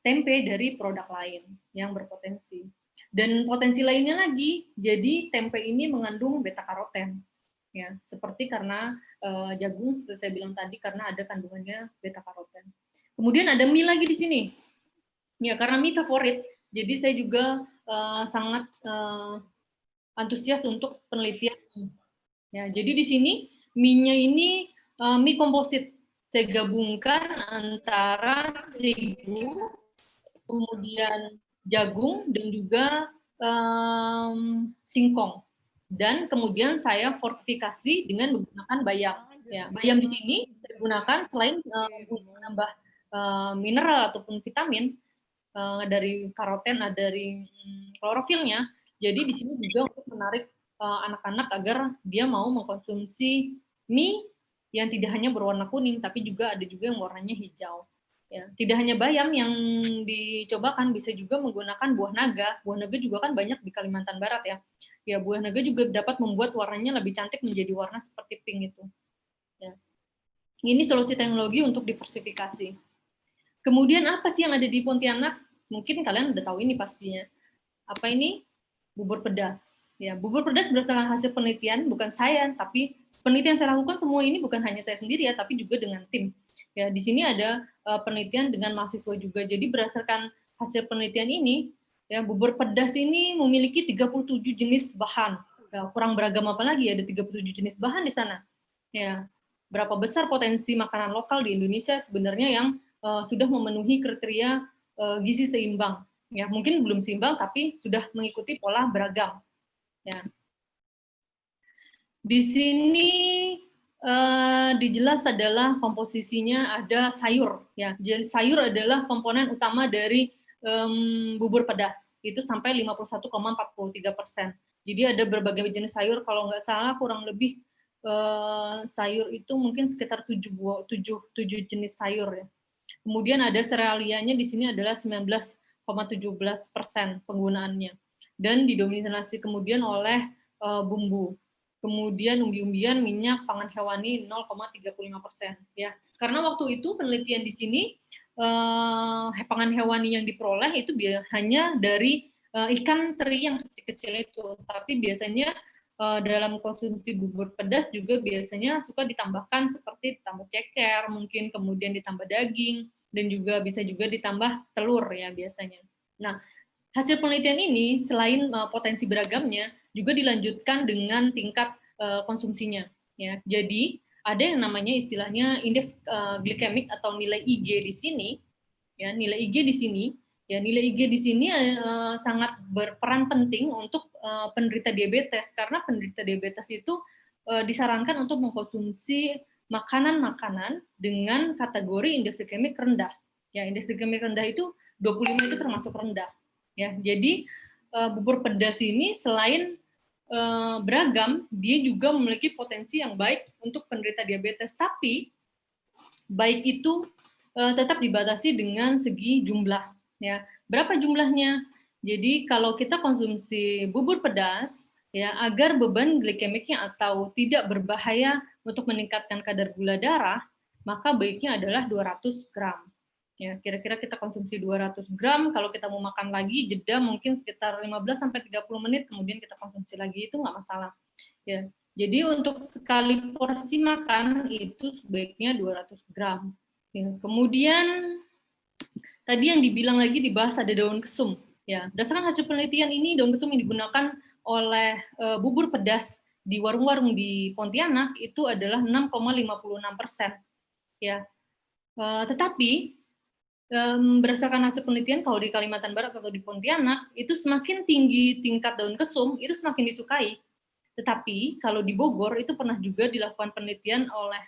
tempe dari produk lain yang berpotensi. Dan potensi lainnya lagi, jadi tempe ini mengandung beta karoten. Ya, seperti karena jagung seperti saya bilang tadi karena ada kandungannya beta karoten. Kemudian ada mie lagi di sini. Ya, karena mie favorit, jadi saya juga sangat antusias untuk penelitian. Ya, jadi di sini mie-nya ini mie komposit. Saya gabungkan antara terigu, kemudian jagung dan juga singkong. Dan kemudian saya fortifikasi dengan menggunakan bayam. Ya, bayam di sini saya gunakan selain menambah mineral ataupun vitamin dari karoten, dari klorofilnya. Jadi di sini juga untuk menarik anak-anak agar dia mau mengkonsumsi mie yang tidak hanya berwarna kuning, tapi juga ada juga yang warnanya hijau. Ya, tidak hanya bayam yang dicobakan, bisa juga menggunakan buah naga. Buah naga juga kan banyak di Kalimantan Barat ya. Ya, buah naga juga dapat membuat warnanya lebih cantik menjadi warna seperti pink itu. Ya. Ini solusi teknologi untuk diversifikasi. Kemudian apa sih yang ada di Pontianak? Mungkin kalian udah tahu ini pastinya. Apa ini? Bubur pedas. Ya, bubur pedas berdasarkan hasil penelitian, bukan saya, tapi penelitian saya lakukan semua ini bukan hanya saya sendiri ya, tapi juga dengan tim. Ya, di sini ada penelitian dengan mahasiswa juga. Jadi berdasarkan hasil penelitian ini, Ya, bubur pedas ini memiliki 37 jenis bahan. Ya, kurang beragam apa lagi, ada 37 jenis bahan di sana. Ya, berapa besar potensi makanan lokal di Indonesia sebenarnya yang sudah memenuhi kriteria gizi seimbang. Ya, mungkin belum seimbang tapi sudah mengikuti pola beragam. Ya. Di sini dijelas adalah komposisinya ada sayur. Ya, jadi sayur adalah komponen utama dari bubur pedas. Itu sampai 51,43%. Jadi ada berbagai jenis sayur. Kalau nggak salah kurang lebih sayur itu mungkin sekitar 7 jenis sayur ya. Kemudian ada seralianya di sini adalah 19,17% penggunaannya. Dan didominasi kemudian oleh bumbu. Kemudian umbi-umbian, minyak, pangan hewani 0,35%. Ya, karena waktu itu penelitian di sini pangan hewani yang diperoleh itu hanya dari ikan teri yang kecil-kecil itu. Tapi biasanya dalam konsumsi bubur pedas juga biasanya suka ditambahkan seperti ditambah ceker, mungkin kemudian ditambah daging, dan juga bisa juga ditambah telur ya biasanya. Nah, hasil penelitian ini selain potensi beragamnya juga dilanjutkan dengan tingkat konsumsinya. Ya, jadi ada yang namanya istilahnya indeks glikemik atau nilai IG di sini. Ya, nilai IG di sini. Ya, nilai IG di sini sangat berperan penting untuk penderita diabetes karena penderita diabetes itu disarankan untuk mengkonsumsi makanan-makanan dengan kategori indeks glikemik rendah. Ya, indeks glikemik rendah itu 25 itu termasuk rendah. Ya, jadi bubur pedas ini selain beragam, dia juga memiliki potensi yang baik untuk penderita diabetes. Tapi baik itu tetap dibatasi dengan segi jumlah. Ya, berapa jumlahnya? Jadi kalau kita konsumsi bubur pedas, ya agar beban glikemiknya atau tidak berbahaya untuk meningkatkan kadar gula darah, maka baiknya adalah 200 gram. Ya, kira-kira kita konsumsi 200 gram, kalau kita mau makan lagi, jeda mungkin sekitar 15-30 menit, kemudian kita konsumsi lagi, itu nggak masalah. Ya, jadi untuk sekali porsi makan, itu sebaiknya 200 gram. Ya, kemudian, tadi yang dibilang lagi dibahas ada daun kesum. Ya, berdasarkan hasil penelitian ini, daun kesum yang digunakan oleh bubur pedas di warung-warung di Pontianak, itu adalah 6,56%. Ya, tetapi berdasarkan hasil penelitian kalau di Kalimantan Barat atau di Pontianak itu semakin tinggi tingkat daun kesum itu semakin disukai. Tetapi kalau di Bogor itu pernah juga dilakukan penelitian oleh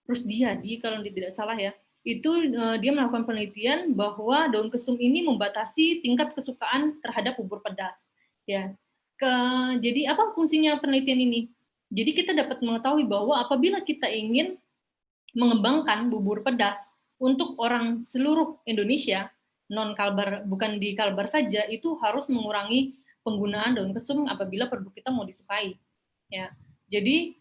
Rusdiadi kalau tidak salah ya. Itu dia melakukan penelitian bahwa daun kesum ini membatasi tingkat kesukaan terhadap bubur pedas. Ya. Jadi apa fungsinya penelitian ini? Jadi kita dapat mengetahui bahwa apabila kita ingin mengembangkan bubur pedas untuk orang seluruh Indonesia, non Kalbar, bukan di Kalbar saja, itu harus mengurangi penggunaan daun kesum apabila produk kita mau disukai. Ya, jadi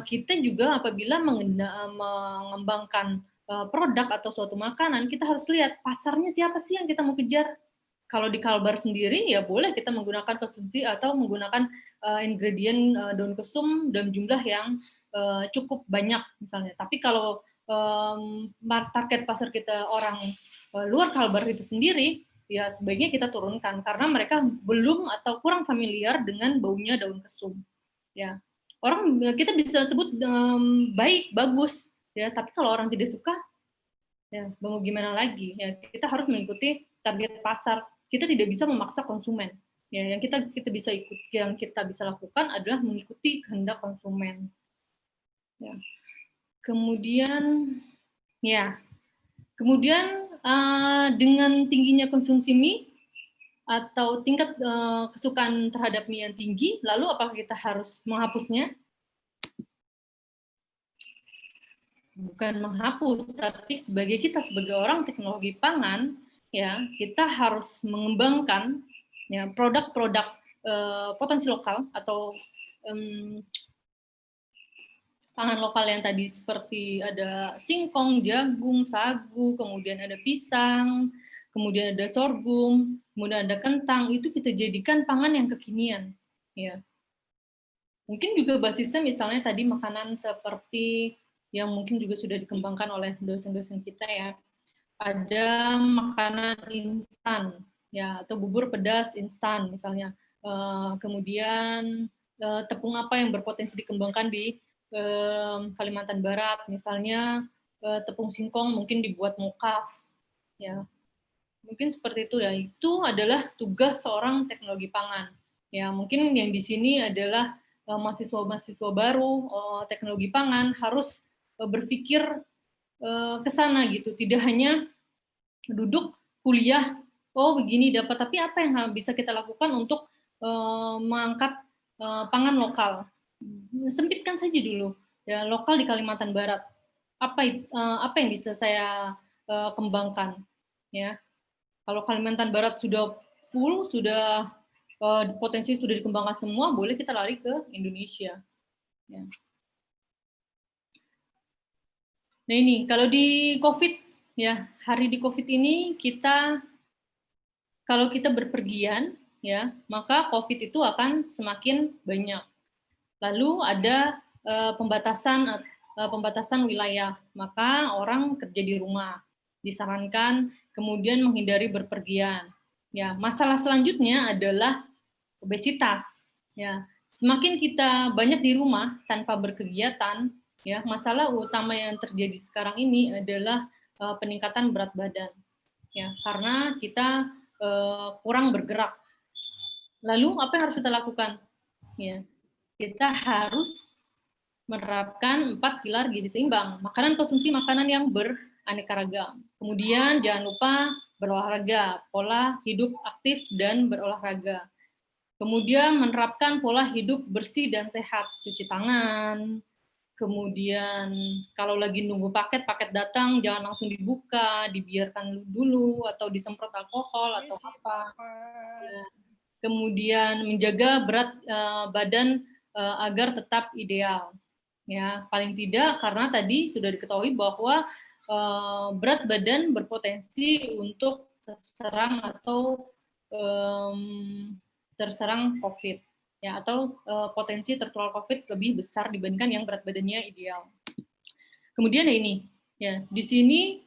kita juga apabila mengembangkan produk atau suatu makanan, kita harus lihat pasarnya siapa sih yang kita mau kejar. Kalau di Kalbar sendiri ya boleh kita menggunakan konsumsi atau menggunakan ingredient daun kesum dalam jumlah yang cukup banyak misalnya. Tapi kalau target pasar kita orang luar Kalbar itu sendiri, ya sebaiknya kita turunkan karena mereka belum atau kurang familiar dengan baunya daun kesum. Ya, orang kita bisa sebut baik, bagus, ya. Tapi kalau orang tidak suka, ya mau gimana lagi? Ya kita harus mengikuti target pasar. Kita tidak bisa memaksa konsumen. Ya, yang kita bisa ikut, yang kita bisa lakukan adalah mengikuti kehendak konsumen. Ya. Kemudian dengan tingginya konsumsi mie atau tingkat kesukaan terhadap mie yang tinggi, lalu apakah kita harus menghapusnya? Bukan menghapus, tapi sebagai orang teknologi pangan, ya kita harus mengembangkan ya produk-produk potensi lokal atau pangan lokal yang tadi seperti ada singkong, jagung, sagu, kemudian ada pisang, kemudian ada sorghum, kemudian ada kentang, itu kita jadikan pangan yang kekinian. Ya. Mungkin juga basisnya misalnya tadi makanan seperti yang mungkin juga sudah dikembangkan oleh dosen-dosen kita ya, ada makanan instan, ya, atau bubur pedas instan misalnya. Kemudian tepung apa yang berpotensi dikembangkan di Kalimantan Barat, misalnya tepung singkong mungkin dibuat mokaf, ya. Mungkin seperti itu ya. Itu adalah tugas seorang teknologi pangan. Ya, mungkin yang di sini adalah mahasiswa-mahasiswa baru teknologi pangan harus berpikir ke sana gitu. Tidak hanya duduk kuliah, oh begini dapat, tapi apa yang bisa kita lakukan untuk mengangkat pangan lokal? Sempitkan saja dulu ya, lokal di Kalimantan Barat. Apa yang bisa saya kembangkan ya? Kalau Kalimantan Barat sudah full, sudah potensi sudah dikembangkan semua, boleh kita lari ke Indonesia. Ya. Nah ini, kalau di COVID, ya hari di COVID ini kita, kalau kita berpergian, ya maka COVID itu akan semakin banyak. Lalu ada pembatasan wilayah, maka orang kerja di rumah, disarankan kemudian menghindari berpergian. Ya, masalah selanjutnya adalah obesitas. Ya, semakin kita banyak di rumah tanpa berkegiatan, ya masalah utama yang terjadi sekarang ini adalah peningkatan berat badan. Ya, karena kita kurang bergerak. Lalu apa yang harus kita lakukan? Ya, kita harus menerapkan 4 pilar gizi seimbang. Konsumsi makanan yang beraneka ragam. Kemudian jangan lupa berolahraga, pola hidup aktif dan berolahraga. Kemudian menerapkan pola hidup bersih dan sehat, cuci tangan. Kemudian kalau lagi nunggu paket datang jangan langsung dibuka, dibiarkan dulu atau disemprot alkohol atau apa. Ya. Kemudian menjaga berat badan agar tetap ideal. Ya, paling tidak karena tadi sudah diketahui bahwa berat badan berpotensi untuk terserang atau terserang COVID, ya, atau potensi tertular COVID lebih besar dibandingkan yang berat badannya ideal. Kemudian ini, ya, di sini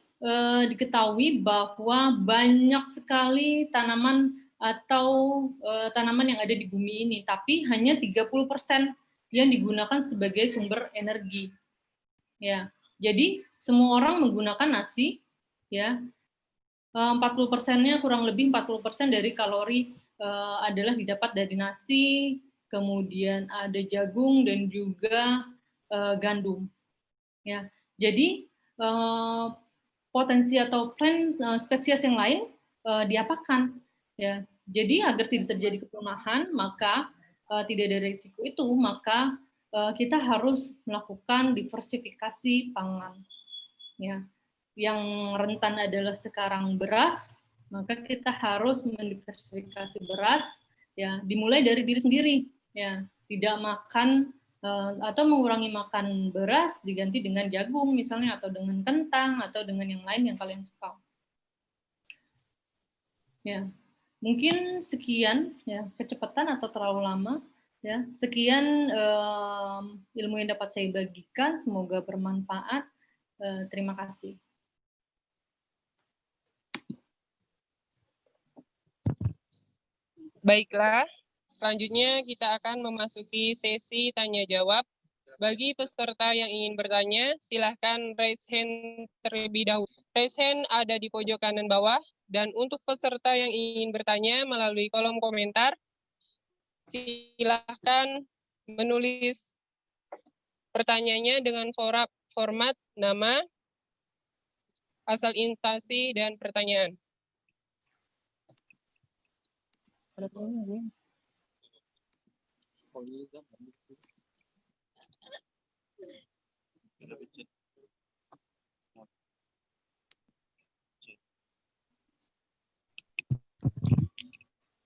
diketahui bahwa banyak sekali tanaman atau tanaman yang ada di bumi ini, tapi hanya 30% yang digunakan sebagai sumber energi. Ya, jadi semua orang menggunakan nasi, ya. 40%-nya kurang lebih 40% dari kalori adalah didapat dari nasi, kemudian ada jagung dan juga gandum. Ya, jadi potensi atau tren spesies yang lain diapakan, ya. Jadi agar tidak terjadi kepunahan, maka tidak ada risiko itu, maka kita harus melakukan diversifikasi pangan. Ya, yang rentan adalah sekarang beras, maka kita harus mendiversifikasi beras. Ya, dimulai dari diri sendiri. Ya, tidak makan atau mengurangi makan beras diganti dengan jagung misalnya, atau dengan kentang, atau dengan yang lain yang kalian suka. Ya, mungkin sekian ya, kecepatan atau terlalu lama ya. Sekian ilmu yang dapat saya bagikan, semoga bermanfaat. Terima kasih. Baiklah, selanjutnya kita akan memasuki sesi tanya jawab. Bagi peserta yang ingin bertanya, silahkan raise hand terlebih dahulu. Raise hand ada di pojok kanan bawah, dan untuk peserta yang ingin bertanya melalui kolom komentar, silahkan menulis pertanyaannya dengan format nama, asal instansi, dan pertanyaan.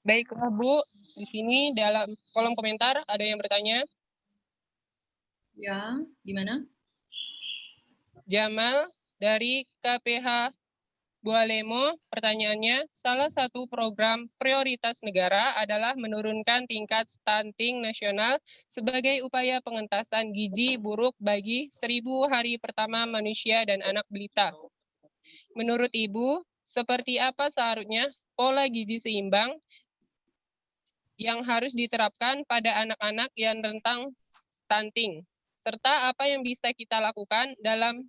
Baiklah Bu, di sini dalam kolom komentar ada yang bertanya. Ya, gimana? Jamal dari KPH Bualemo, pertanyaannya, salah satu program prioritas negara adalah menurunkan tingkat stunting nasional sebagai upaya pengentasan gizi buruk bagi 1000 hari pertama manusia dan anak balita. menurut Ibu, seperti apa seharusnya pola gizi seimbang yang harus diterapkan pada anak-anak yang rentan stunting? Serta apa yang bisa kita lakukan dalam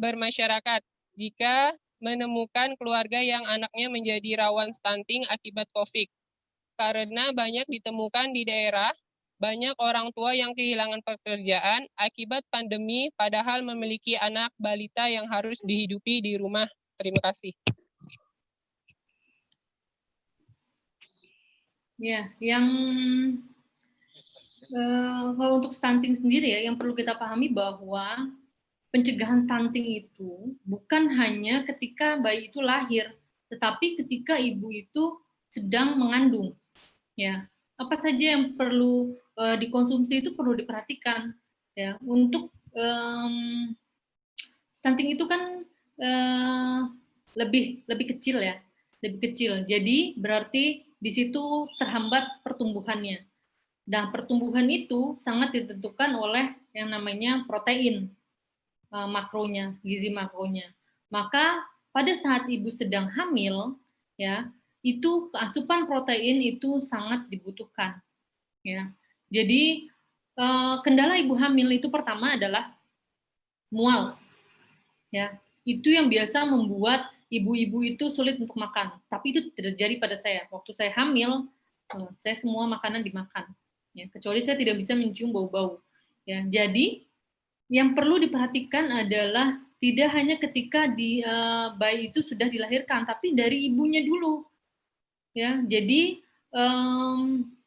bermasyarakat jika menemukan keluarga yang anaknya menjadi rawan stunting akibat COVID? Karena banyak ditemukan di daerah, banyak orang tua yang kehilangan pekerjaan akibat pandemi padahal memiliki anak balita yang harus dihidupi di rumah. Terima kasih. Ya, yang kalau untuk stunting sendiri ya, yang perlu kita pahami bahwa pencegahan stunting itu bukan hanya ketika bayi itu lahir, tetapi ketika ibu itu sedang mengandung. Ya, apa saja yang perlu dikonsumsi itu perlu diperhatikan. Ya, untuk stunting itu kan lebih kecil ya, lebih kecil. Jadi berarti di situ terhambat pertumbuhannya. Dan pertumbuhan itu sangat ditentukan oleh yang namanya protein makronya, gizi makronya. Maka pada saat ibu sedang hamil, ya, itu asupan protein itu sangat dibutuhkan. Ya, jadi kendala ibu hamil itu pertama adalah mual. Ya, itu yang biasa membuat ibu-ibu itu sulit untuk makan. Tapi itu tidak terjadi pada saya. Waktu saya hamil, saya semua makanan dimakan. Ya, kecuali saya tidak bisa mencium bau-bau. Ya, jadi yang perlu diperhatikan adalah tidak hanya ketika bayi itu sudah dilahirkan, tapi dari ibunya dulu. Ya, jadi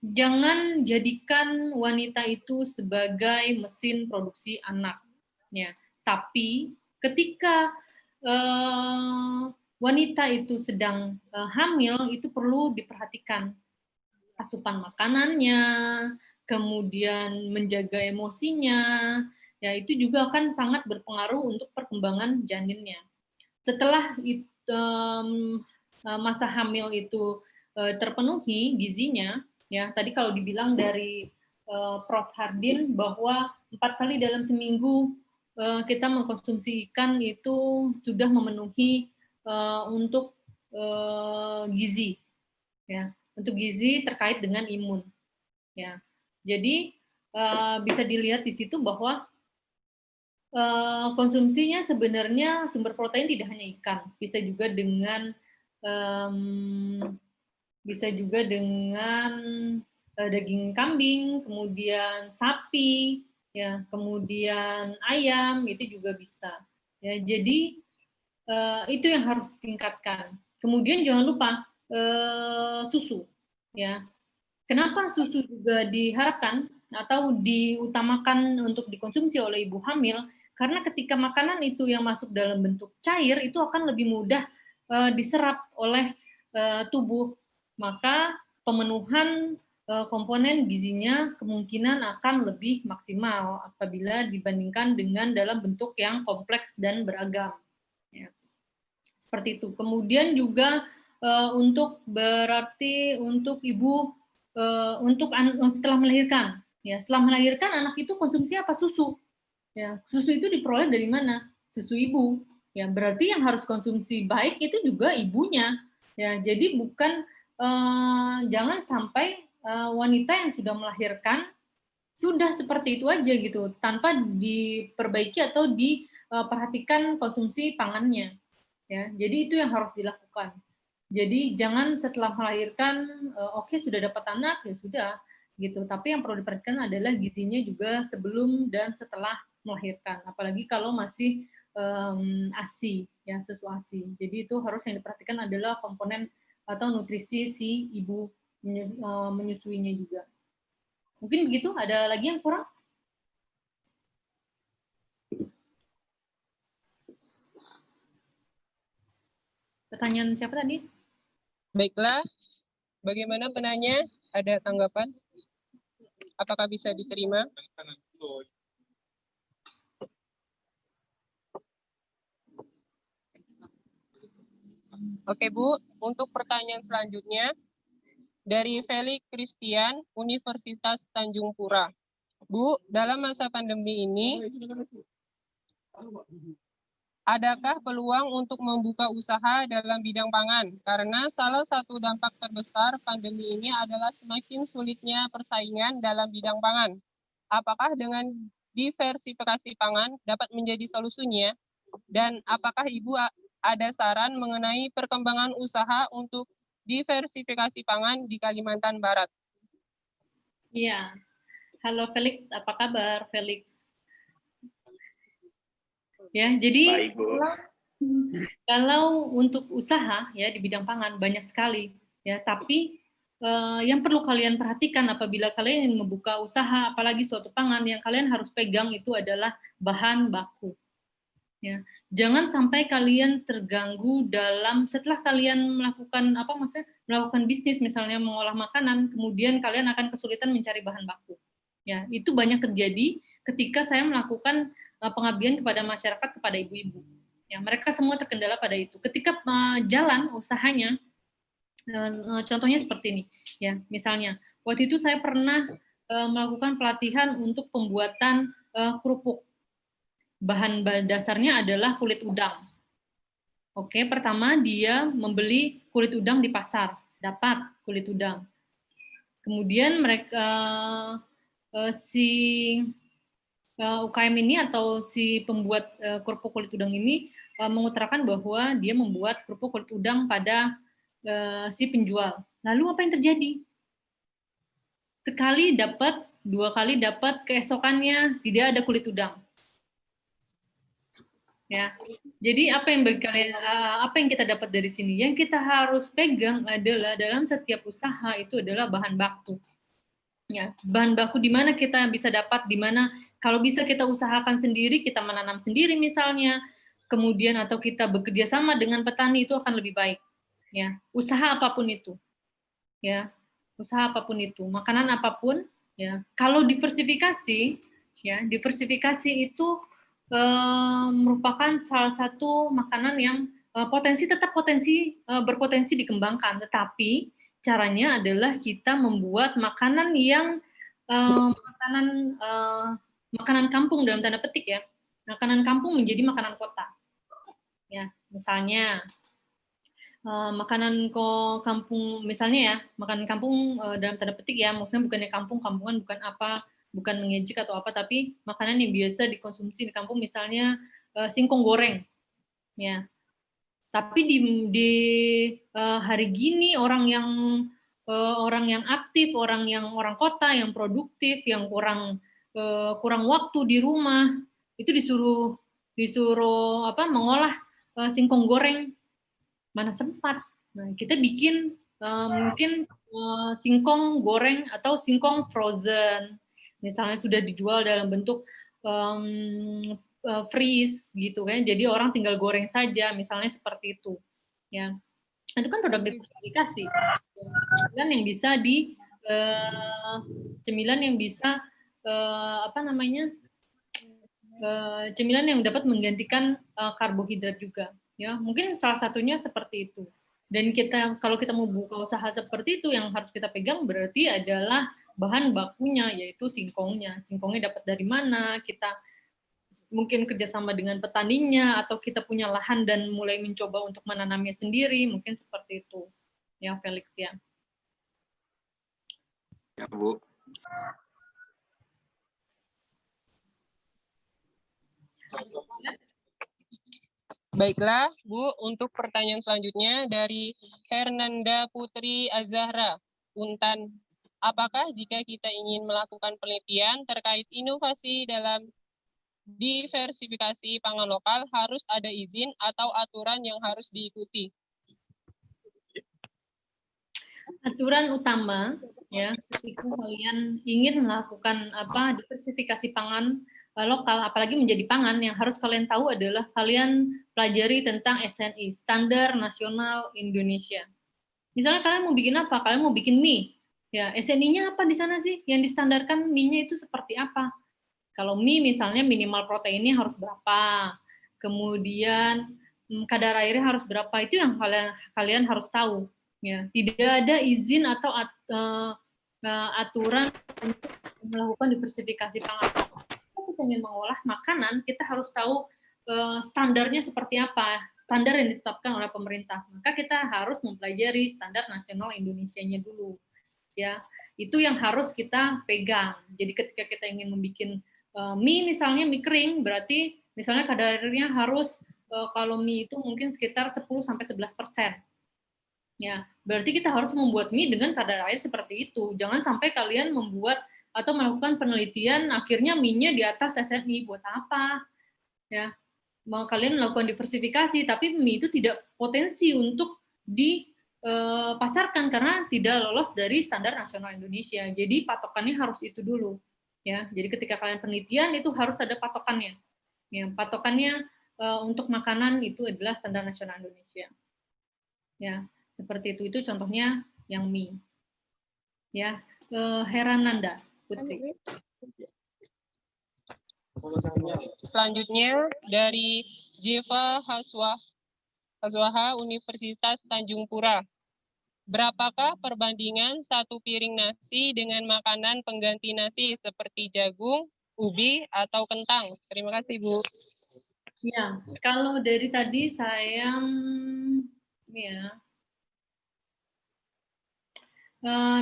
jangan jadikan wanita itu sebagai mesin produksi anak. Ya, tapi ketika wanita itu sedang hamil, itu perlu diperhatikan asupan makanannya, kemudian menjaga emosinya, ya itu juga akan sangat berpengaruh untuk perkembangan janinnya. Setelah masa hamil itu terpenuhi gizinya, ya tadi kalau dibilang dari Prof. Hardin bahwa 4 kali dalam seminggu kita mengkonsumsi ikan itu sudah memenuhi untuk gizi, ya untuk gizi terkait dengan imun, ya. Jadi bisa dilihat di situ bahwa konsumsinya sebenarnya sumber protein tidak hanya ikan, bisa juga dengan daging kambing, kemudian sapi, ya, kemudian ayam itu juga bisa. Ya, jadi itu yang harus ditingkatkan. Kemudian jangan lupa susu, ya. Kenapa susu juga diharapkan atau diutamakan untuk dikonsumsi oleh ibu hamil? Karena ketika makanan itu yang masuk dalam bentuk cair itu akan lebih mudah diserap oleh tubuh. Maka pemenuhan komponen gizinya kemungkinan akan lebih maksimal apabila dibandingkan dengan dalam bentuk yang kompleks dan beragam. Ya. Seperti itu. Kemudian juga untuk ibu setelah melahirkan, ya setelah melahirkan anak itu konsumsi apa? Susu, ya susu itu diperoleh dari mana? Susu ibu, ya berarti yang harus konsumsi baik itu juga ibunya, ya jadi bukan jangan sampai wanita yang sudah melahirkan sudah seperti itu aja gitu tanpa diperbaiki atau diperhatikan konsumsi pangannya, ya jadi itu yang harus dilakukan. Jadi jangan setelah melahirkan oke, sudah dapat anak ya sudah gitu. Tapi yang perlu diperhatikan adalah gizinya juga sebelum dan setelah melahirkan. Apalagi kalau masih ASI ya, susu ASI. Jadi itu harus yang diperhatikan adalah komponen atau nutrisi si ibu menyusuinya juga. Mungkin begitu. Ada lagi yang kurang? Pertanyaan siapa tadi? Baiklah, bagaimana penanya? Ada tanggapan? Apakah bisa diterima? Oke Bu, untuk pertanyaan selanjutnya dari Felix Christian, Universitas Tanjung Pura. Bu, dalam masa pandemi ini, Adakah peluang untuk membuka usaha dalam bidang pangan? Karena salah satu dampak terbesar pandemi ini adalah semakin sulitnya persaingan dalam bidang pangan. Apakah dengan diversifikasi pangan dapat menjadi solusinya? Dan apakah Ibu ada saran mengenai perkembangan usaha untuk diversifikasi pangan di Kalimantan Barat? Iya. Halo Felix, apa kabar Felix? Ya, jadi Baik, Bu. kalau untuk usaha ya di bidang pangan banyak sekali ya, tapi yang perlu kalian perhatikan apabila kalian ingin membuka usaha apalagi suatu pangan, yang kalian harus pegang itu adalah bahan baku. Ya, jangan sampai kalian terganggu dalam setelah kalian melakukan melakukan bisnis misalnya mengolah makanan, kemudian kalian akan kesulitan mencari bahan baku. Ya, itu banyak terjadi ketika saya melakukan pengabdian kepada masyarakat, kepada ibu-ibu. Ya, mereka semua terkendala pada itu. Ketika jalan usahanya, contohnya seperti ini. Ya, misalnya waktu itu saya pernah melakukan pelatihan untuk pembuatan kerupuk. Bahan dasarnya adalah kulit udang. Oke, pertama dia membeli kulit udang di pasar, dapat kulit udang. Kemudian mereka UKM ini atau si pembuat kerupuk kulit udang ini mengutarakan bahwa dia membuat kerupuk kulit udang pada si penjual. Lalu apa yang terjadi? Sekali dapat, 2 kali dapat, keesokannya tidak ada kulit udang. Ya, jadi apa yang kita dapat dari sini? Yang kita harus pegang adalah dalam setiap usaha itu adalah bahan baku. Ya, bahan baku di mana kita bisa dapat, di mana kalau bisa kita usahakan sendiri, kita menanam sendiri misalnya, kemudian atau kita bekerja sama dengan petani itu akan lebih baik. Ya, usaha apapun itu. Ya, usaha apapun itu, makanan apapun, ya. Kalau diversifikasi, ya, diversifikasi itu merupakan salah satu makanan yang berpotensi dikembangkan, tetapi caranya adalah kita membuat makanan yang makanan kampung dalam tanda petik ya, makanan kampung menjadi makanan kota. Ya, misalnya makanan kampung misalnya ya, makanan kampung dalam tanda petik ya, maksudnya bukannya kampungan bukan apa, bukan mengejek atau apa, tapi makanan yang biasa dikonsumsi di kampung misalnya singkong goreng. Ya. Tapi di hari gini orang yang aktif, orang kota yang produktif, yang kurang waktu di rumah, itu disuruh mengolah singkong goreng, mana sempat. Nah, kita bikin mungkin singkong goreng atau singkong frozen, misalnya sudah dijual dalam bentuk freeze gitu kan, jadi orang tinggal goreng saja, misalnya seperti itu. Ya, itu kan produk diversifikasi. Cemilan yang bisa cemilan yang dapat menggantikan karbohidrat juga. Ya, mungkin salah satunya seperti itu. Dan kalau kita mau buka usaha seperti itu, yang harus kita pegang berarti adalah bahan bakunya, yaitu singkongnya. Singkongnya dapat dari mana? Kita mungkin kerjasama dengan petaninya, atau kita punya lahan dan mulai mencoba untuk menanamnya sendiri, mungkin seperti itu. Ya, Felix ya. Ya, Bu. Baiklah, Bu, untuk pertanyaan selanjutnya dari Hernanda Putri Azahra, Untan. Apakah jika kita ingin melakukan penelitian terkait inovasi dalam diversifikasi pangan lokal harus ada izin atau aturan yang harus diikuti? Aturan utama ya, ketika kalian ingin melakukan diversifikasi pangan lokal, apalagi menjadi pangan, yang harus kalian tahu adalah kalian pelajari tentang SNI, Standar Nasional Indonesia. Misalnya kalian mau bikin apa? Kalian mau bikin mie. Ya, SNI-nya apa di sana sih? Yang distandarkan mie-nya itu seperti apa? Kalau mie misalnya minimal proteinnya harus berapa? Kemudian kadar airnya harus berapa? Itu yang kalian harus tahu. Ya, tidak ada izin atau aturan untuk melakukan diversifikasi pangan. Kita ingin mengolah makanan, kita harus tahu standarnya seperti apa, standar yang ditetapkan oleh pemerintah. Maka kita harus mempelajari standar nasional Indonesianya dulu. Ya, itu yang harus kita pegang. Jadi ketika kita ingin membuat mie misalnya mie kering, berarti misalnya kadarnya harus kalau mie itu mungkin sekitar 10-11%. Ya, berarti kita harus membuat mie dengan kadar air seperti itu. Jangan sampai kalian membuat atau melakukan penelitian akhirnya mie-nya di atas SNI, buat apa? Ya, mau kalian melakukan diversifikasi, tapi mie itu tidak potensi untuk dipasarkan karena tidak lolos dari standar nasional Indonesia. Jadi patokannya harus itu dulu. Ya, jadi ketika kalian penelitian itu harus ada patokannya. Ya, patokannya untuk makanan itu adalah standar nasional Indonesia. Ya, seperti itu. Itu contohnya yang mie. Ya, Herananda Putri. Selanjutnya dari Jeva Haswaha Universitas Tanjung Pura. Berapakah perbandingan satu piring nasi dengan makanan pengganti nasi seperti jagung, ubi, atau kentang? Terima kasih, Bu. Ya, kalau dari tadi saya ya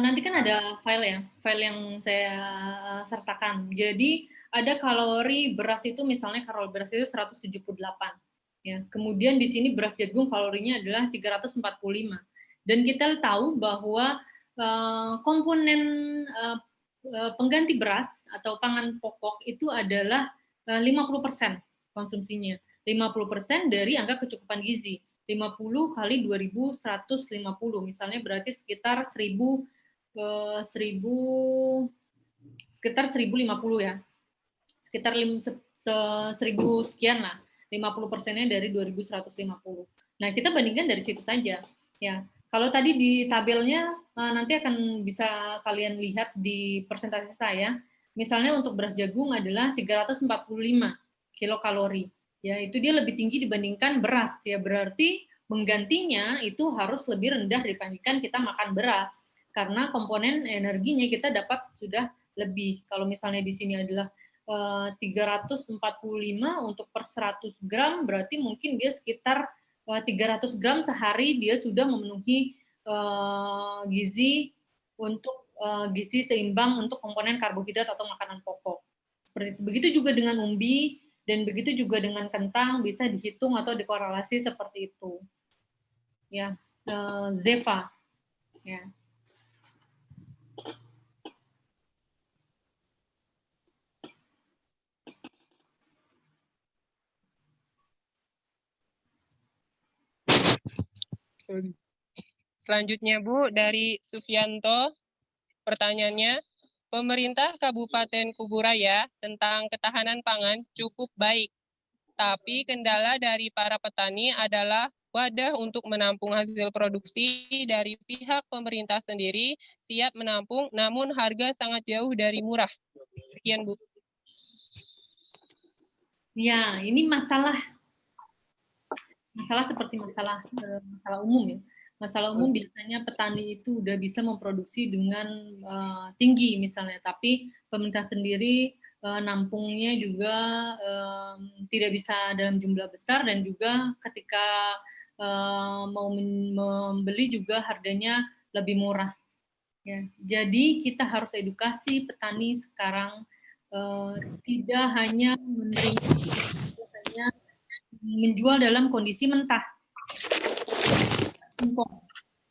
nanti kan ada file yang saya sertakan. Jadi ada kalori beras itu misalnya kalori beras itu 178. Ya, kemudian di sini beras jagung kalorinya adalah 345. Dan kita tahu bahwa komponen pengganti beras atau pangan pokok itu adalah 50% konsumsinya. 50% dari angka kecukupan gizi. 50 kali 2.150, misalnya berarti sekitar 1.050 ya. Sekitar 1.000 sekian lah. 50%-nya dari 2.150. Nah, kita bandingkan dari situ saja. Ya, kalau tadi di tabelnya nanti akan bisa kalian lihat di presentasi saya. Misalnya untuk beras jagung adalah 345 kilokalori. Ya, itu dia lebih tinggi dibandingkan beras. Ya, berarti menggantinya itu harus lebih rendah dibandingkan kita makan beras. Karena komponen energinya kita dapat sudah lebih. Kalau misalnya di sini adalah 345 untuk per 100 gram, berarti mungkin dia sekitar 300 gram sehari dia sudah memenuhi gizi untuk gizi seimbang untuk komponen karbohidrat atau makanan pokok. Begitu juga dengan umbi dan begitu juga dengan kentang bisa dihitung atau dikorelasi seperti itu. Ya, Zeva. Ya. Selanjutnya, Bu, dari Sufianto, pertanyaannya, pemerintah Kabupaten Kuburaya tentang ketahanan pangan cukup baik, tapi kendala dari para petani adalah wadah untuk menampung hasil produksi dari pihak pemerintah sendiri siap menampung, namun harga sangat jauh dari murah. Sekian, Bu. Ya, ini masalah seperti masalah umum ya. Masalah umum biasanya petani itu udah bisa memproduksi dengan tinggi misalnya, tapi pemerintah sendiri nampungnya juga tidak bisa dalam jumlah besar dan juga ketika mau membeli juga harganya lebih murah. Ya, jadi kita harus edukasi petani sekarang tidak hanya menjual dalam kondisi mentah.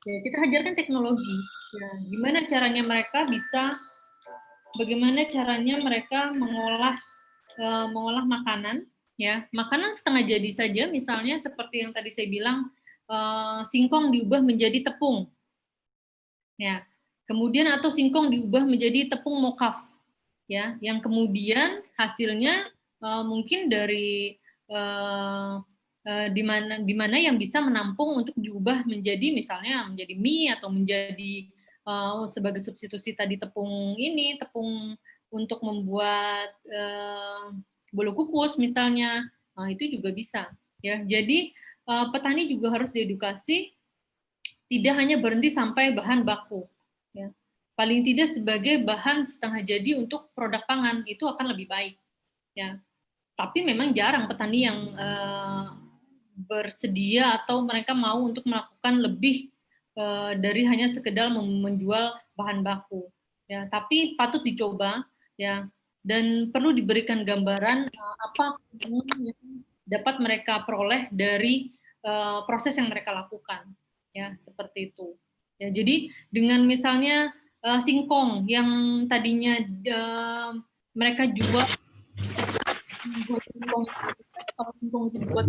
Ya, kita ajarkan teknologi. Ya, gimana caranya mereka mengolah makanan. Ya, makanan setengah jadi saja, misalnya seperti yang tadi saya bilang, singkong diubah menjadi tepung. Ya, kemudian atau singkong diubah menjadi tepung mokaf. Ya, yang kemudian hasilnya mungkin dari di mana yang bisa menampung untuk diubah menjadi misalnya menjadi mie atau menjadi sebagai substitusi tadi tepung untuk membuat bolu kukus misalnya, itu juga bisa ya. Jadi petani juga harus diedukasi tidak hanya berhenti sampai bahan baku ya. Paling tidak sebagai bahan setengah jadi untuk produk pangan itu akan lebih baik ya. Tapi memang jarang petani yang bersedia atau mereka mau untuk melakukan lebih dari hanya sekedar menjual bahan baku. Ya, tapi patut dicoba ya, dan perlu diberikan gambaran apa yang dapat mereka peroleh dari proses yang mereka lakukan. Ya, seperti itu. Ya, jadi dengan misalnya singkong yang tadinya mereka jual singkong itu, kalau singkong itu dibuat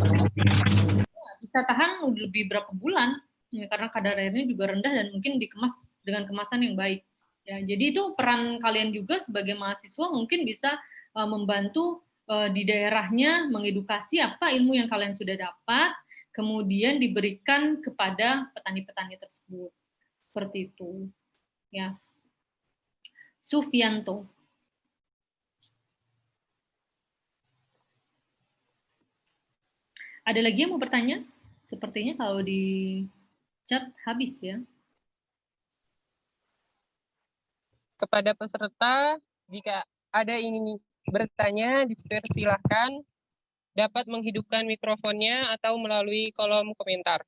bisa tahan lebih berapa bulan ya, karena kadar airnya juga rendah dan mungkin dikemas dengan kemasan yang baik. Ya, jadi itu peran kalian juga sebagai mahasiswa mungkin bisa membantu di daerahnya mengedukasi apa ilmu yang kalian sudah dapat, kemudian diberikan kepada petani-petani tersebut. Seperti itu. Ya. Sufianto. Ada lagi yang mau bertanya? Sepertinya kalau di chat habis ya. Kepada peserta, jika ada ingin bertanya, dipersilahkan dapat menghidupkan mikrofonnya atau melalui kolom komentar.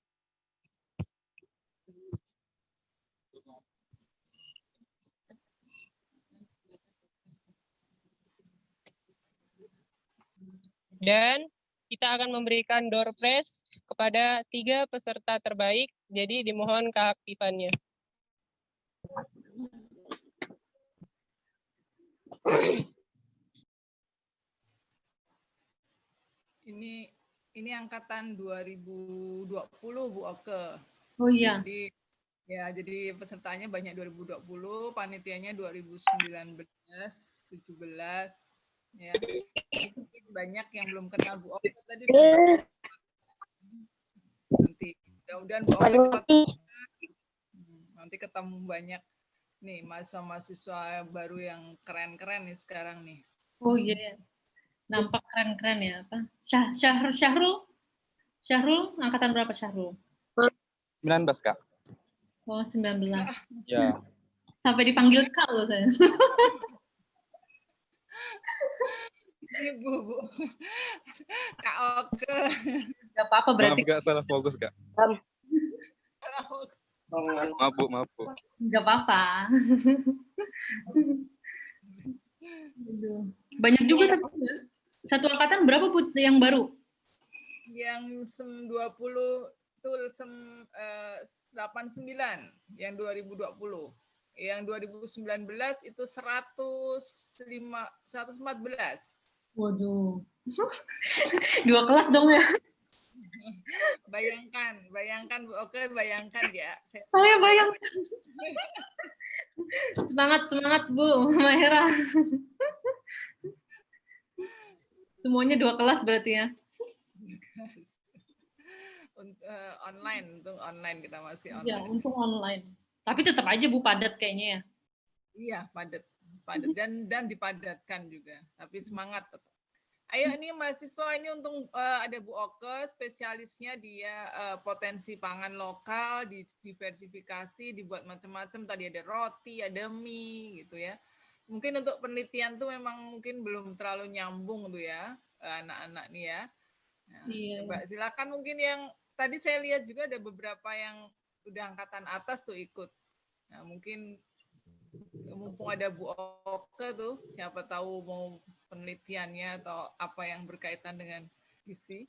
Dan kita akan memberikan door prize kepada 3 peserta terbaik, jadi dimohon keaktifannya. Ini angkatan 2020 Bu Oke. Oh iya. Jadi pesertanya banyak 2020, panitianya 2019, 17 ya. Banyak yang belum kenal Bu Oke tadi. Nanti mudah-mudahan Bu Oke cepat nanti ketemu banyak nih mahasiswa baru yang keren-keren nih sekarang nih. Oh iya. Nampak keren-keren ya, apa? Syahrul angkatan berapa Syahrul? 19, Kak. Oh, 19. Ya. Sampai dipanggil Kak loh saya. Ibu. Kak Oke. Gak apa-apa berarti. Maaf, Kak, salah fokus, Kak. Maaf, Bu. Gak apa-apa. Banyak juga tapi ya. Satu angkatan berapa Bu yang baru? Yang 20 itu 89, yang 2020. Yang 2019 itu 114. Waduh. 2 kelas dong ya. Bayangkan Bu Oke, bayangkan ya. Saya bayangkan. Semangat Bu Mahera. Semuanya 2 kelas berarti ya. Untung online kita masih online. Ya, untung online. Tapi tetap aja Bu padat kayaknya ya. Iya, padat dan dipadatkan juga. Tapi semangat tetap. Ayo ini mahasiswa ini untung ada Bu Oke, spesialisnya dia potensi pangan lokal, diversifikasi, dibuat macam-macam. Tadi ada roti, ada mie gitu ya. Mungkin untuk penelitian tuh memang mungkin belum terlalu nyambung tuh ya anak-anak nih ya. Nah, iya. Coba silakan mungkin yang tadi saya lihat juga ada beberapa yang udah angkatan atas tuh ikut. Nah mungkin mumpung ada Bu Oke tuh, siapa tahu mau penelitiannya atau apa yang berkaitan dengan isi.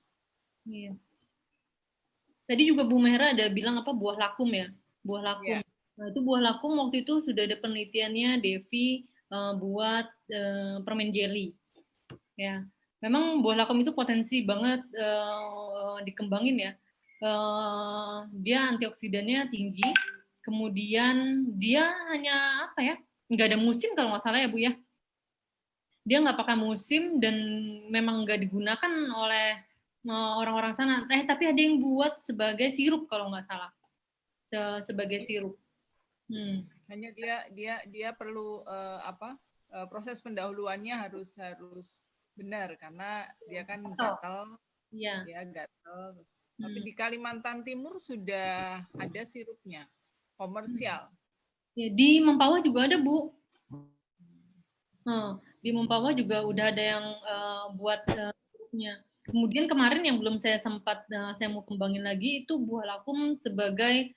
Iya. Tadi juga Bu Mehra ada bilang apa buah lakum ya, buah lakum. Yeah. Nah itu buah lakum waktu itu sudah ada penelitiannya Devi buat permen jelly. Ya, memang buah lakum itu potensi banget dikembangin ya. Dia antioksidannya tinggi. Kemudian dia hanya apa ya? Nggak ada musim kalau nggak salah ya Bu ya. Dia nggak pakai musim dan memang nggak digunakan oleh orang-orang sana. Tapi ada yang buat sebagai sirup kalau nggak salah. Sebagai sirup. Hanya dia perlu proses pendahuluannya harus benar karena dia kan gatal. Iya. Ya gatal. Tapi di Kalimantan Timur sudah ada sirupnya komersial. Ya, di Mempawah juga ada Bu. di Mempawah juga udah ada yang buat grupnya. Kemudian kemarin yang belum saya sempat saya mau kembangin lagi itu buah lakum sebagai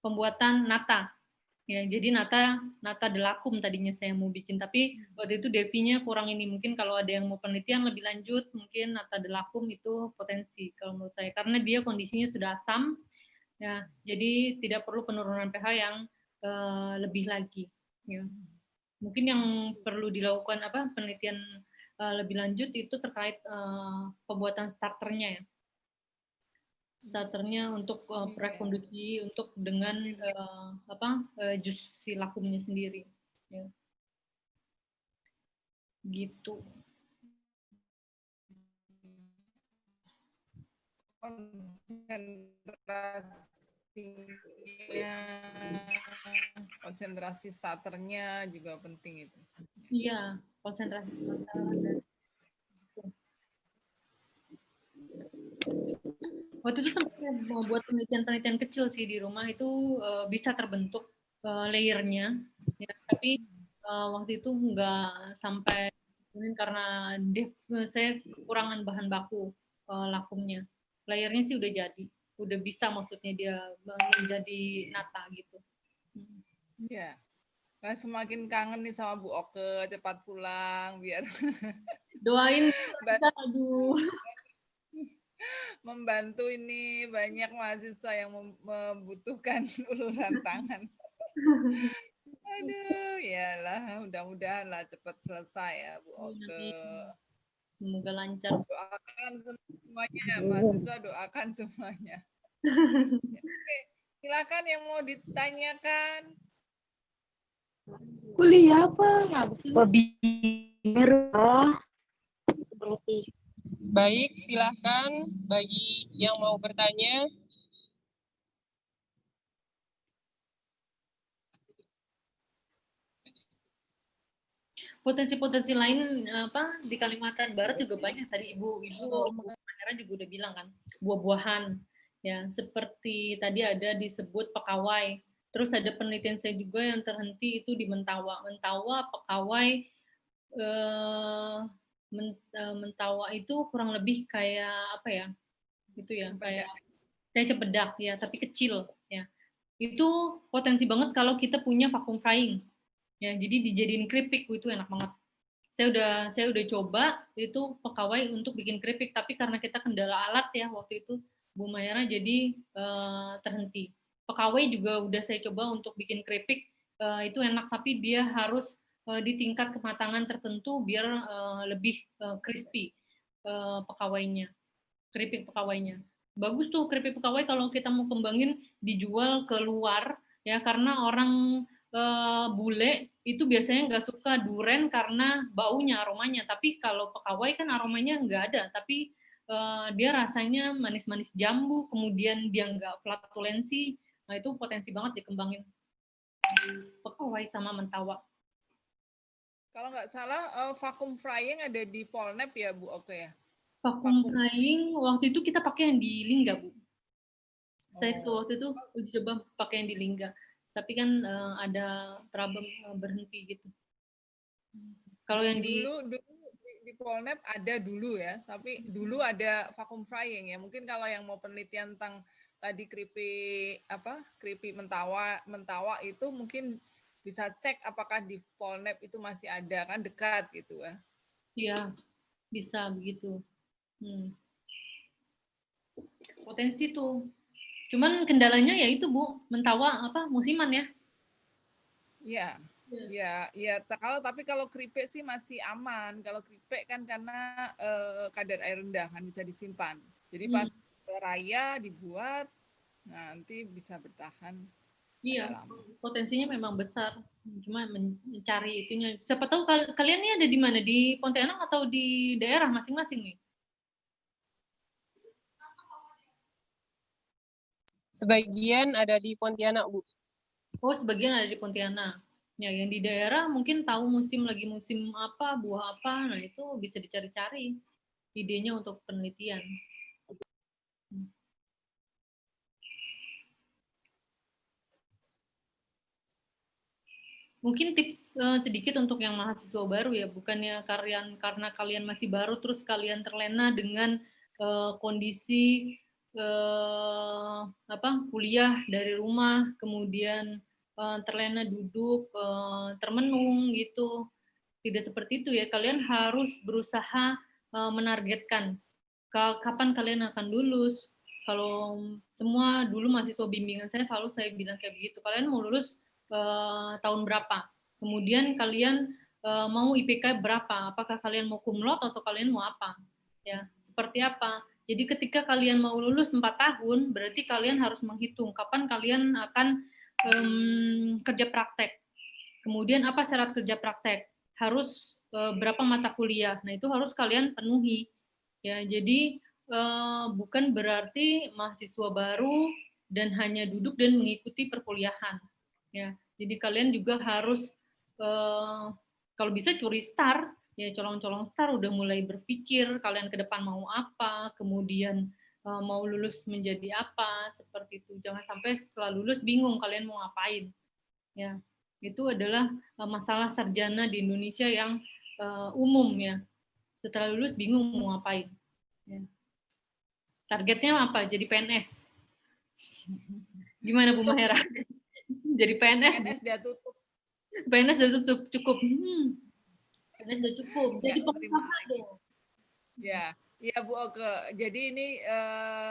pembuatan nata. Ya, jadi nata delakum tadinya saya mau bikin, tapi waktu itu devinya kurang ini. Mungkin kalau ada yang mau penelitian lebih lanjut, mungkin nata delakum itu potensi kalau menurut saya, karena dia kondisinya sudah asam, ya, jadi tidak perlu penurunan pH yang lebih lagi. Ya. Mungkin yang perlu dilakukan penelitian lebih lanjut itu terkait pembuatan starternya ya. Starternya untuk prakondisi untuk dengan jus si lakumnya sendiri ya. Gitu. Konsentrasi starternya juga penting itu. Iya, konsentrasi starter. Waktu itu sempat membuat penelitian-penelitian kecil sih di rumah itu bisa terbentuk layernya, ya, tapi waktu itu nggak sampai karena saya kekurangan bahan baku lakumnya. Layernya sih udah bisa maksudnya dia menjadi nata gitu. Iya. Nah, semakin kangen nih sama Bu Oke, cepat pulang biar doain kita, aduh. Membantu ini banyak mahasiswa yang membutuhkan uluran tangan. Aduh, yalah, mudah-mudahan lah cepat selesai ya Bu Oke. Semoga lancar. Doakan semuanya, mahasiswa doakan semuanya. Oke, silakan yang mau ditanyakan. Kuliah apa? Berarti. Baik, silahkan bagi yang mau bertanya. Potensi-potensi lain di Kalimantan Barat juga banyak. Tadi Ibu Manera juga udah bilang kan, buah-buahan ya, seperti tadi ada disebut pekawai. Terus ada penelitian saya juga yang terhenti itu di Mentawa. Mentawa pekawai Mentawa itu kurang lebih kayak apa ya? Itu ya, kayak cempedak ya, tapi kecil ya. Itu potensi banget kalau kita punya vacuum frying. Ya, jadi dijadiin keripik itu enak banget. Saya udah coba itu pekawai untuk bikin keripik, tapi karena kita kendala alat ya waktu itu Bu Mayara, jadi terhenti. Pekawai juga udah saya coba untuk bikin keripik, itu enak, tapi dia harus di tingkat kematangan tertentu biar lebih crispy pekawainya, keripik pekawainya. Bagus tuh keripik pekawai kalau kita mau kembangin dijual keluar ya, karena orang bule itu biasanya nggak suka duren karena baunya, aromanya. Tapi kalau pekawai kan aromanya nggak ada, tapi dia rasanya manis-manis jambu, kemudian dia nggak flatulensi. Nah itu potensi banget dikembangin pekawai sama mentawa. Kalau nggak salah vacuum frying ada di Polnep ya Bu Oke ya? Vacuum frying waktu itu kita pakai yang di Lingga Bu. Saya waktu itu uji coba pakai yang di Lingga, tapi kan ada trouble berhenti gitu. Kalau yang dulu di Polnep ada dulu ya, tapi dulu ada vacuum frying ya. Mungkin kalau yang mau penelitian tentang tadi keripik mentawa itu mungkin bisa cek apakah di Polnep itu masih ada, kan dekat gitu ya. Iya, bisa begitu. Potensi tuh. Cuman kendalanya ya itu Bu, mentawa musiman ya. Iya. Tapi kalau keripik sih masih aman. Kalau keripik kan karena kadar air rendah kan bisa disimpan. Jadi pas raya dibuat nanti bisa bertahan. Iya, potensinya memang besar. Cuma mencari itunya. Siapa tahu kalian ini ada di mana? Di Pontianak atau di daerah masing-masing nih? Sebagian ada di Pontianak, Bu. Oh, sebagian ada di Pontianak. Ya, yang di daerah mungkin tahu lagi musim apa, buah apa. Nah, itu bisa dicari-cari idenya untuk penelitian. Mungkin tips sedikit untuk yang mahasiswa baru ya, bukannya karena kalian masih baru terus kalian terlena dengan kondisi kuliah dari rumah, kemudian terlena duduk, termenung gitu. Tidak seperti itu ya, kalian harus berusaha menargetkan kapan kalian akan lulus. Kalau semua dulu mahasiswa bimbingan selalu saya bilang kayak begitu, kalian mau lulus tahun berapa, kemudian kalian mau IPK berapa, apakah kalian mau cum laude atau kalian mau apa, ya seperti apa. Jadi ketika kalian mau lulus 4 tahun, berarti kalian harus menghitung kapan kalian akan kerja praktek. Kemudian apa syarat kerja praktek? Harus berapa mata kuliah. Nah, itu harus kalian penuhi. Ya, jadi bukan berarti mahasiswa baru dan hanya duduk dan mengikuti perkuliahan. Ya, jadi kalian juga harus kalau bisa curi star, ya colong-colong star, udah mulai berpikir kalian ke depan mau apa, kemudian mau lulus menjadi apa, seperti itu. Jangan sampai setelah lulus bingung kalian mau ngapain. Ya, itu adalah masalah sarjana di Indonesia yang umum ya. Setelah lulus bingung mau ngapain. Ya. Targetnya apa? Jadi PNS. Gimana Bu Mahera? Jadi PNS. PNS dia tutup. PNS udah tutup, cukup. PNS udah cukup. Jadi pengusaha dong. Ya, ya Bu Oke. Jadi ini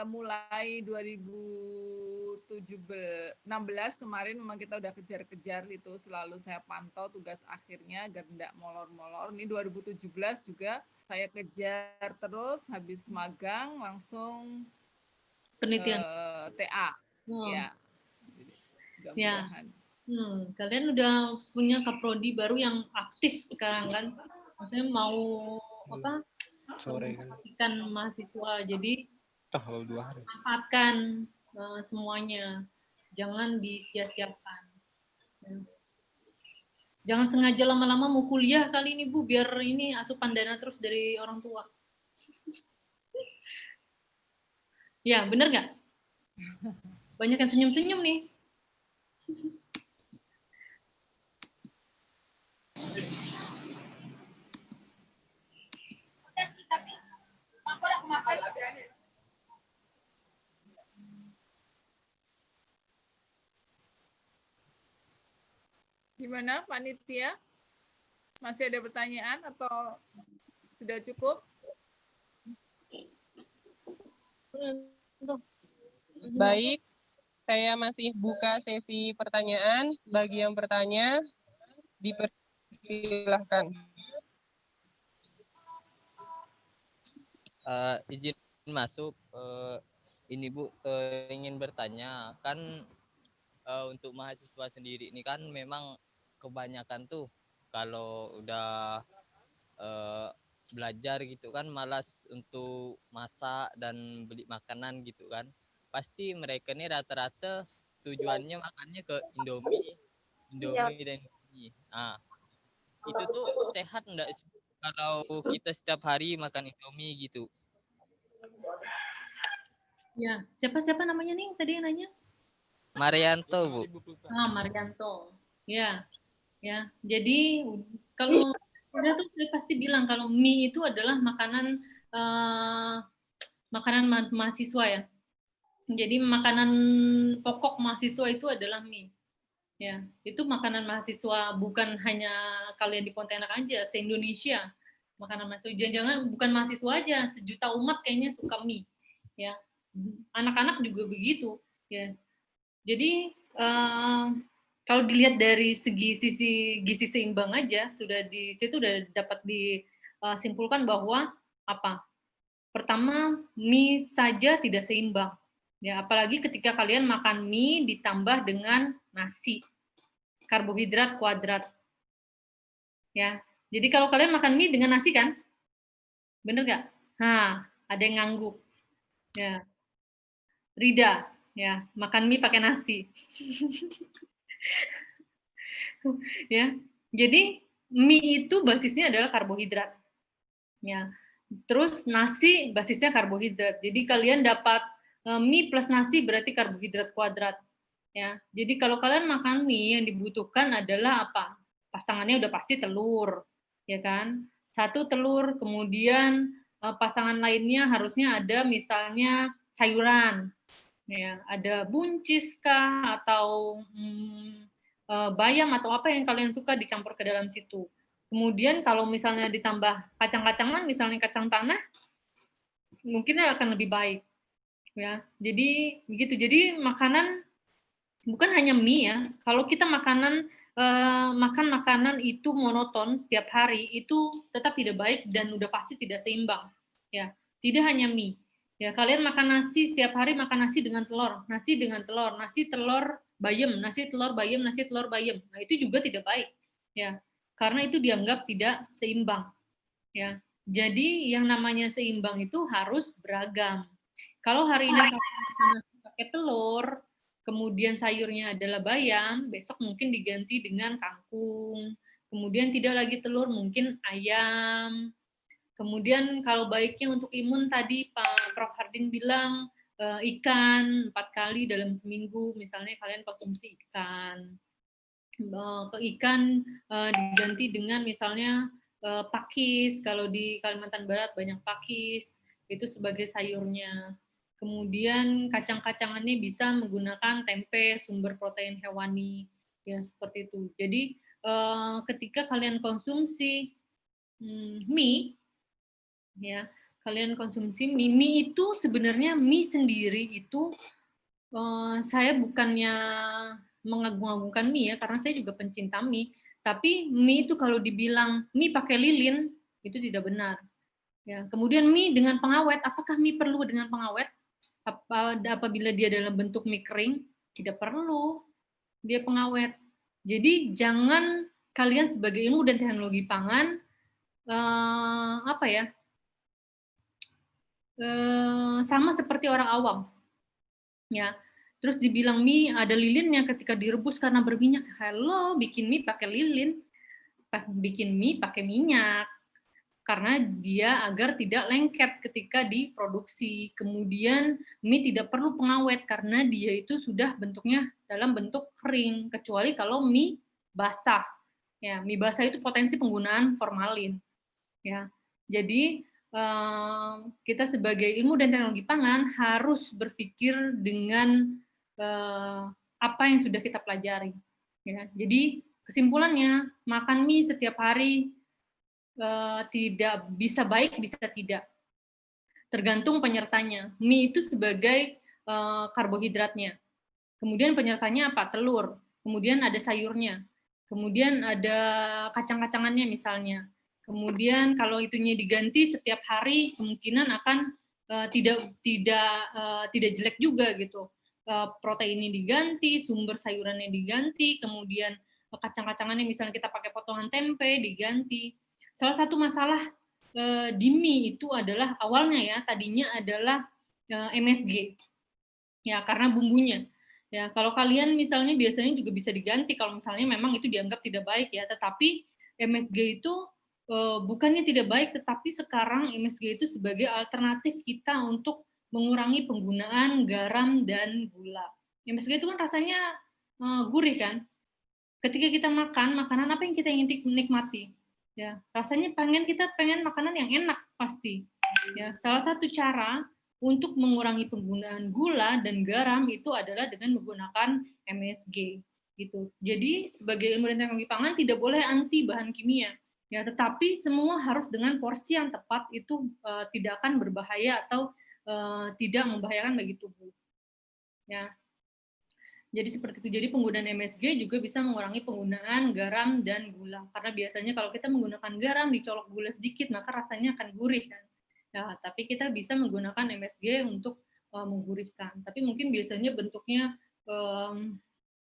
mulai 2016 kemarin memang kita udah kejar-kejar itu, selalu saya pantau tugas akhirnya agar tidak molor-molor. Ini 2017 juga saya kejar terus, habis magang langsung Penelitian. TA. Oh. Ya. Mudah-mudahan. Kalian udah punya kaprodi baru yang aktif sekarang kan? Maksudnya mau apa? Sore Memperhatikan mahasiswa. Jadi manfaatkan semuanya. Jangan disia-siakan. Jangan sengaja lama-lama mau kuliah kali ini Bu, biar ini asupan dana terus dari orang tua. Ya, bener nggak? Banyak yang senyum-senyum nih. Gimana panitia? Masih ada pertanyaan atau sudah cukup? Baik, saya masih buka sesi pertanyaan. Bagi yang bertanya, dipersilahkan. Izin masuk. Ini Bu, ingin bertanya, kan untuk mahasiswa sendiri ini kan memang kebanyakan tuh kalau udah belajar gitu kan malas untuk masak dan beli makanan gitu kan. Pasti mereka ini rata-rata tujuannya makannya ke Indomie dan Indomie. Nah, itu tuh sehat enggak sih kalau kita setiap hari makan Indomie gitu? Ya, siapa namanya nih tadi yang nanya? Marianto, Bu. Marianto. Ya. Ya. Jadi kalau udah tuh saya pasti bilang kalau mie itu adalah makanan mahasiswa ya. Jadi makanan pokok mahasiswa itu adalah mie. Ya, itu makanan mahasiswa, bukan hanya kalian di Pontianak aja, se-Indonesia. Makanan mahasiswa, jangan-jangan bukan mahasiswa aja, sejuta umat kayaknya suka mie. Ya. Anak-anak juga begitu, ya. Jadi kalau dilihat dari segi sisi gizi seimbang aja, sudah di situ udah dapat disimpulkan bahwa apa? Pertama, mie saja tidak seimbang. Ya, apalagi ketika kalian makan mie ditambah dengan nasi. Karbohidrat kuadrat. Ya. Jadi kalau kalian makan mie dengan nasi kan? Bener nggak? Ada yang ngangguk. Ya. Rida, ya, makan mie pakai nasi. Ya. Jadi mie itu basisnya adalah karbohidrat. Ya. Terus nasi basisnya karbohidrat. Jadi kalian dapat mie plus nasi berarti karbohidrat kuadrat. Ya, jadi kalau kalian makan mie yang dibutuhkan adalah apa? Pasangannya udah pasti telur, ya kan? Satu telur, kemudian pasangan lainnya harusnya ada misalnya sayuran, ya, ada buncis kah atau bayam atau apa yang kalian suka dicampur ke dalam situ. Kemudian kalau misalnya ditambah kacang-kacangan, misalnya kacang tanah, mungkin akan lebih baik, ya. Jadi begitu. Jadi makanan bukan hanya mie ya. Kalau kita makan makanan itu monoton setiap hari itu tetap tidak baik dan udah pasti tidak seimbang. Ya, tidak hanya mie. Ya, kalian makan nasi setiap hari makan nasi dengan telur, nasi dengan telur, nasi telur bayam, nasi telur bayam, nasi telur bayam. Nah, itu juga tidak baik. Ya. Karena itu dianggap tidak seimbang. Ya. Jadi yang namanya seimbang itu harus beragam. Kalau hari ini makan nasi pakai telur, kemudian sayurnya adalah bayam, besok mungkin diganti dengan kangkung, kemudian tidak lagi telur, mungkin ayam. Kemudian kalau baiknya untuk imun tadi Pak Prof. Hardin bilang ikan 4 kali dalam seminggu, misalnya kalian konsumsi ikan. Ke ikan diganti dengan misalnya pakis, kalau di Kalimantan Barat banyak pakis, itu sebagai sayurnya. Kemudian kacang-kacangannya bisa menggunakan tempe sumber protein hewani, ya seperti itu. Jadi ketika kalian konsumsi mie, ya kalian konsumsi mie itu sebenarnya mie sendiri itu saya bukannya mengagung-agungkan mie ya, karena saya juga pencinta mie. Tapi mie itu kalau dibilang mie pakai lilin itu tidak benar. Ya, kemudian mie dengan pengawet, apakah mie perlu dengan pengawet? Apabila dia dalam bentuk mie kering, tidak perlu dia pengawet. Jadi jangan kalian sebagai ilmu dan teknologi pangan sama seperti orang awam, ya. Terus dibilang mie ada lilinnya ketika direbus karena berminyak. Halo, bikin mie pakai lilin, bikin mie pakai minyak. Karena dia agar tidak lengket ketika diproduksi. Kemudian mie tidak perlu pengawet karena dia itu sudah bentuknya dalam bentuk kering, kecuali kalau mie basah. Ya, mie basah itu potensi penggunaan formalin. Ya, jadi kita sebagai ilmu dan teknologi pangan harus berpikir dengan apa yang sudah kita pelajari. Ya, jadi kesimpulannya makan mie setiap hari tidak bisa baik, bisa tidak. Tergantung penyertanya. Mie itu sebagai karbohidratnya. Kemudian penyertanya apa? Telur. Kemudian ada sayurnya. Kemudian ada kacang-kacangannya misalnya. Kemudian kalau itunya diganti setiap hari, kemungkinan akan tidak jelek juga gitu. Proteinnya diganti, sumber sayurannya diganti, kemudian kacang-kacangannya misalnya kita pakai potongan tempe diganti. Salah satu masalah di mie itu adalah awalnya ya tadinya adalah MSG, ya karena bumbunya. Ya kalau kalian misalnya biasanya juga bisa diganti kalau misalnya memang itu dianggap tidak baik ya. Tetapi MSG itu bukannya tidak baik, tetapi sekarang MSG itu sebagai alternatif kita untuk mengurangi penggunaan garam dan gula. MSG itu kan rasanya gurih kan. Ketika kita makan makanan apa yang kita ingin nikmati? Ya, rasanya kita pengen makanan yang enak pasti. Ya, salah satu cara untuk mengurangi penggunaan gula dan garam itu adalah dengan menggunakan MSG gitu. Jadi sebagai ilmu dan teknologi pangan tidak boleh anti bahan kimia. Ya, tetapi semua harus dengan porsi yang tepat itu tidak akan berbahaya atau tidak membahayakan bagi tubuh. Ya. Jadi seperti itu. Jadi penggunaan MSG juga bisa mengurangi penggunaan garam dan gula. Karena biasanya kalau kita menggunakan garam, dicolok gula sedikit, maka rasanya akan gurih kan. Nah, tapi kita bisa menggunakan MSG untuk menggurihkan. Tapi mungkin biasanya bentuknya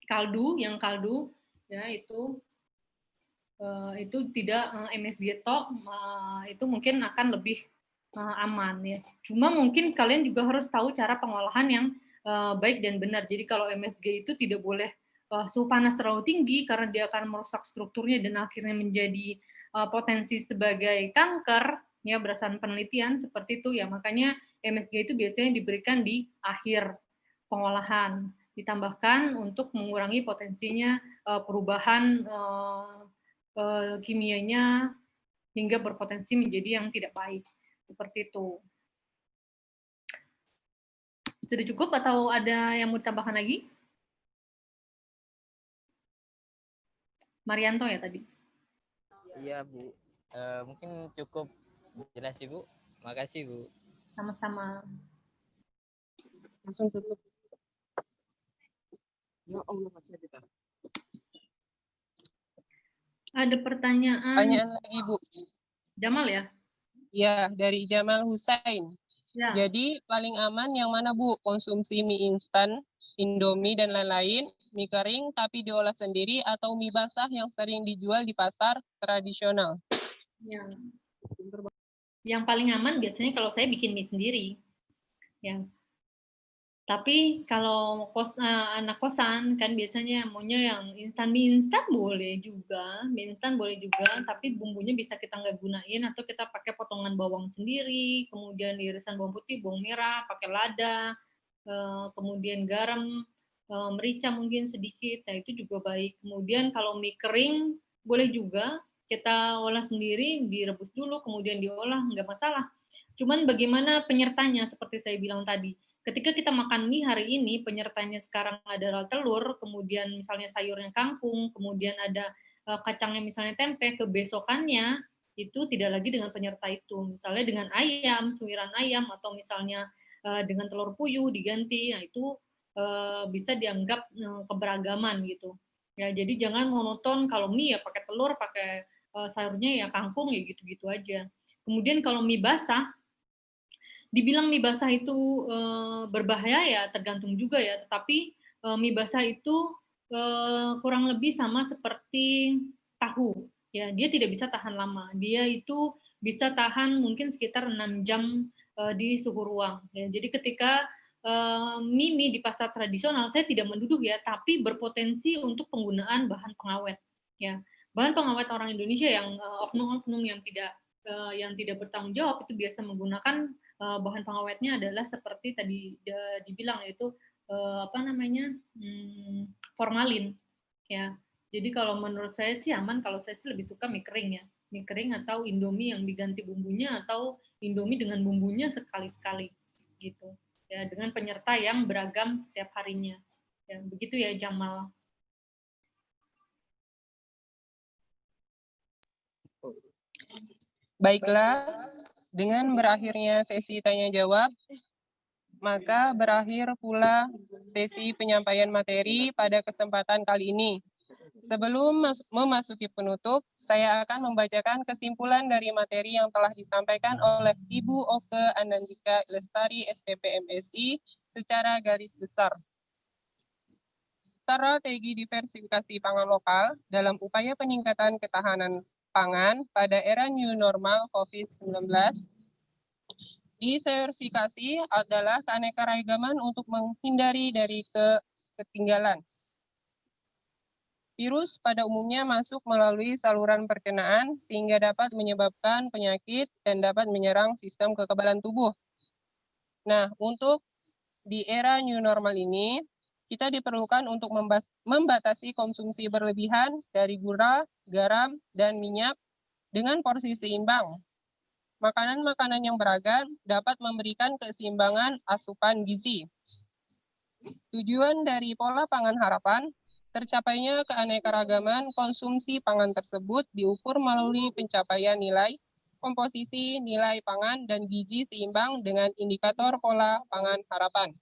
kaldu, ya itu tidak MSG tok, itu mungkin akan lebih aman ya. Cuma mungkin kalian juga harus tahu cara pengolahan yang baik dan benar. Jadi kalau MSG itu tidak boleh suhu panas terlalu tinggi karena dia akan merusak strukturnya dan akhirnya menjadi potensi sebagai kanker ya, berdasarkan penelitian seperti itu ya. Makanya MSG itu biasanya diberikan di akhir pengolahan ditambahkan untuk mengurangi potensinya perubahan kimianya hingga berpotensi menjadi yang tidak baik. Seperti itu. Sudah cukup atau ada yang mau ditambahkan lagi? Marianto ya tadi. Iya, Bu. Mungkin cukup jelas, Ibu. Makasih, Bu. Sama-sama. Langsung tutup. Ya Allah, masih kita. Ada pertanyaan Pertanyaan lagi, Bu. Jamal ya? Ya, dari Jamal Husain. Ya. Jadi paling aman yang mana, Bu? Konsumsi mie instan, Indomie, dan lain-lain, mie kering tapi diolah sendiri, atau mie basah yang sering dijual di pasar tradisional? Yang paling aman biasanya kalau saya bikin mie sendiri. Ya. Tapi kalau anak kosan kan biasanya maunya yang instan, mie instan boleh juga, tapi bumbunya bisa kita nggak gunain atau kita pakai potongan bawang sendiri, kemudian irisan bawang putih, bawang merah, pakai lada, kemudian garam, merica mungkin sedikit, nah itu juga baik. Kemudian kalau mie kering boleh juga kita olah sendiri, direbus dulu, kemudian diolah, nggak masalah. Cuman bagaimana penyertanya seperti saya bilang tadi. Ketika kita makan mie hari ini, penyertanya sekarang adalah telur, kemudian misalnya sayurnya kangkung, kemudian ada kacangnya misalnya tempe, kebesokannya itu tidak lagi dengan penyerta itu. Misalnya dengan ayam, suiran ayam, atau misalnya dengan telur puyuh diganti, nah itu bisa dianggap keberagaman gitu. Ya, jadi jangan monoton kalau mie ya pakai telur, pakai sayurnya ya kangkung ya gitu-gitu aja. Kemudian kalau mie basah, dibilang mie basah itu berbahaya ya tergantung juga ya, tetapi mie basah itu kurang lebih sama seperti tahu. Ya, dia tidak bisa tahan lama. Dia itu bisa tahan mungkin sekitar 6 jam di suhu ruang. Ya, jadi ketika mie di pasar tradisional, saya tidak menduduh ya, tapi berpotensi untuk penggunaan bahan pengawet. Ya, bahan pengawet orang Indonesia yang oknum-oknum yang tidak bertanggung jawab itu biasa menggunakan bahan pengawetnya adalah seperti tadi dibilang, yaitu formalin ya. Jadi kalau menurut saya sih aman, kalau saya sih lebih suka mie kering ya, mie kering atau Indomie yang diganti bumbunya, atau Indomie dengan bumbunya sekali-sekali gitu ya, dengan penyerta yang beragam setiap harinya ya. Begitu ya Jamal. Baiklah, dengan berakhirnya sesi tanya jawab, maka berakhir pula sesi penyampaian materi pada kesempatan kali ini. Sebelum memasuki penutup, saya akan membacakan kesimpulan dari materi yang telah disampaikan oleh Ibu Oke Anandika Lestari, STP MSI, secara garis besar. Strategi diversifikasi pangan lokal dalam upaya peningkatan ketahanan pangan pada era new normal COVID-19. Diversifikasi adalah keanekaragaman untuk menghindari dari ketinggalan. Virus pada umumnya masuk melalui saluran pencernaan sehingga dapat menyebabkan penyakit dan dapat menyerang sistem kekebalan tubuh. Nah, untuk di era new normal ini, kita diperlukan untuk membatasi konsumsi berlebihan dari gula, garam, dan minyak dengan porsi seimbang. Makanan-makanan yang beragam dapat memberikan keseimbangan asupan gizi. Tujuan dari pola pangan harapan, tercapainya keanekaragaman konsumsi pangan tersebut diukur melalui pencapaian nilai, komposisi, nilai pangan, dan gizi seimbang dengan indikator pola pangan harapan.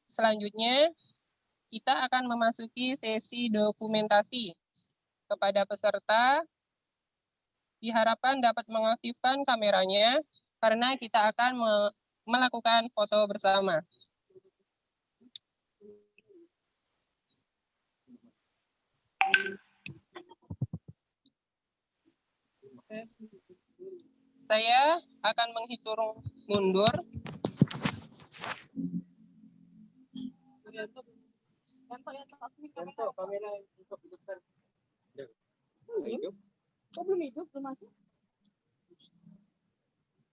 Selanjutnya, kita akan memasuki sesi dokumentasi. Kepada peserta, diharapkan dapat mengaktifkan kameranya karena kita akan melakukan foto bersama. Saya akan menghitung mundur. Kok belum hidup, belum masuk?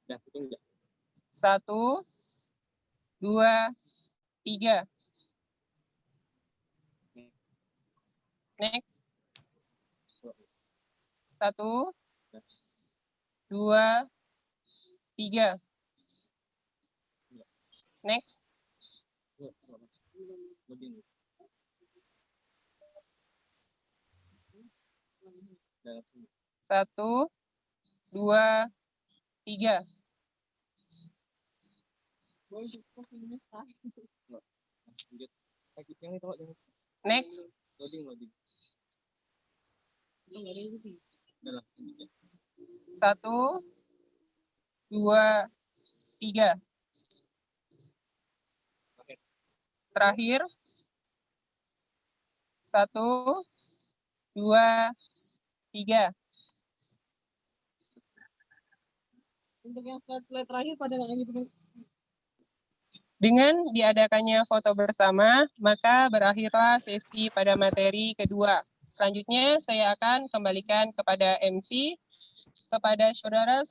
1, 2, 3. Next. 1, 2, 3. Next. 1, 2, 3. Next. 1, 2, 3. Terakhir. 1, 2, 3. Untuk yang slide terakhir pada dengan diadakannya foto bersama, maka berakhirlah sesi pada materi kedua. Selanjutnya saya akan kembalikan kepada MC, kepada saudara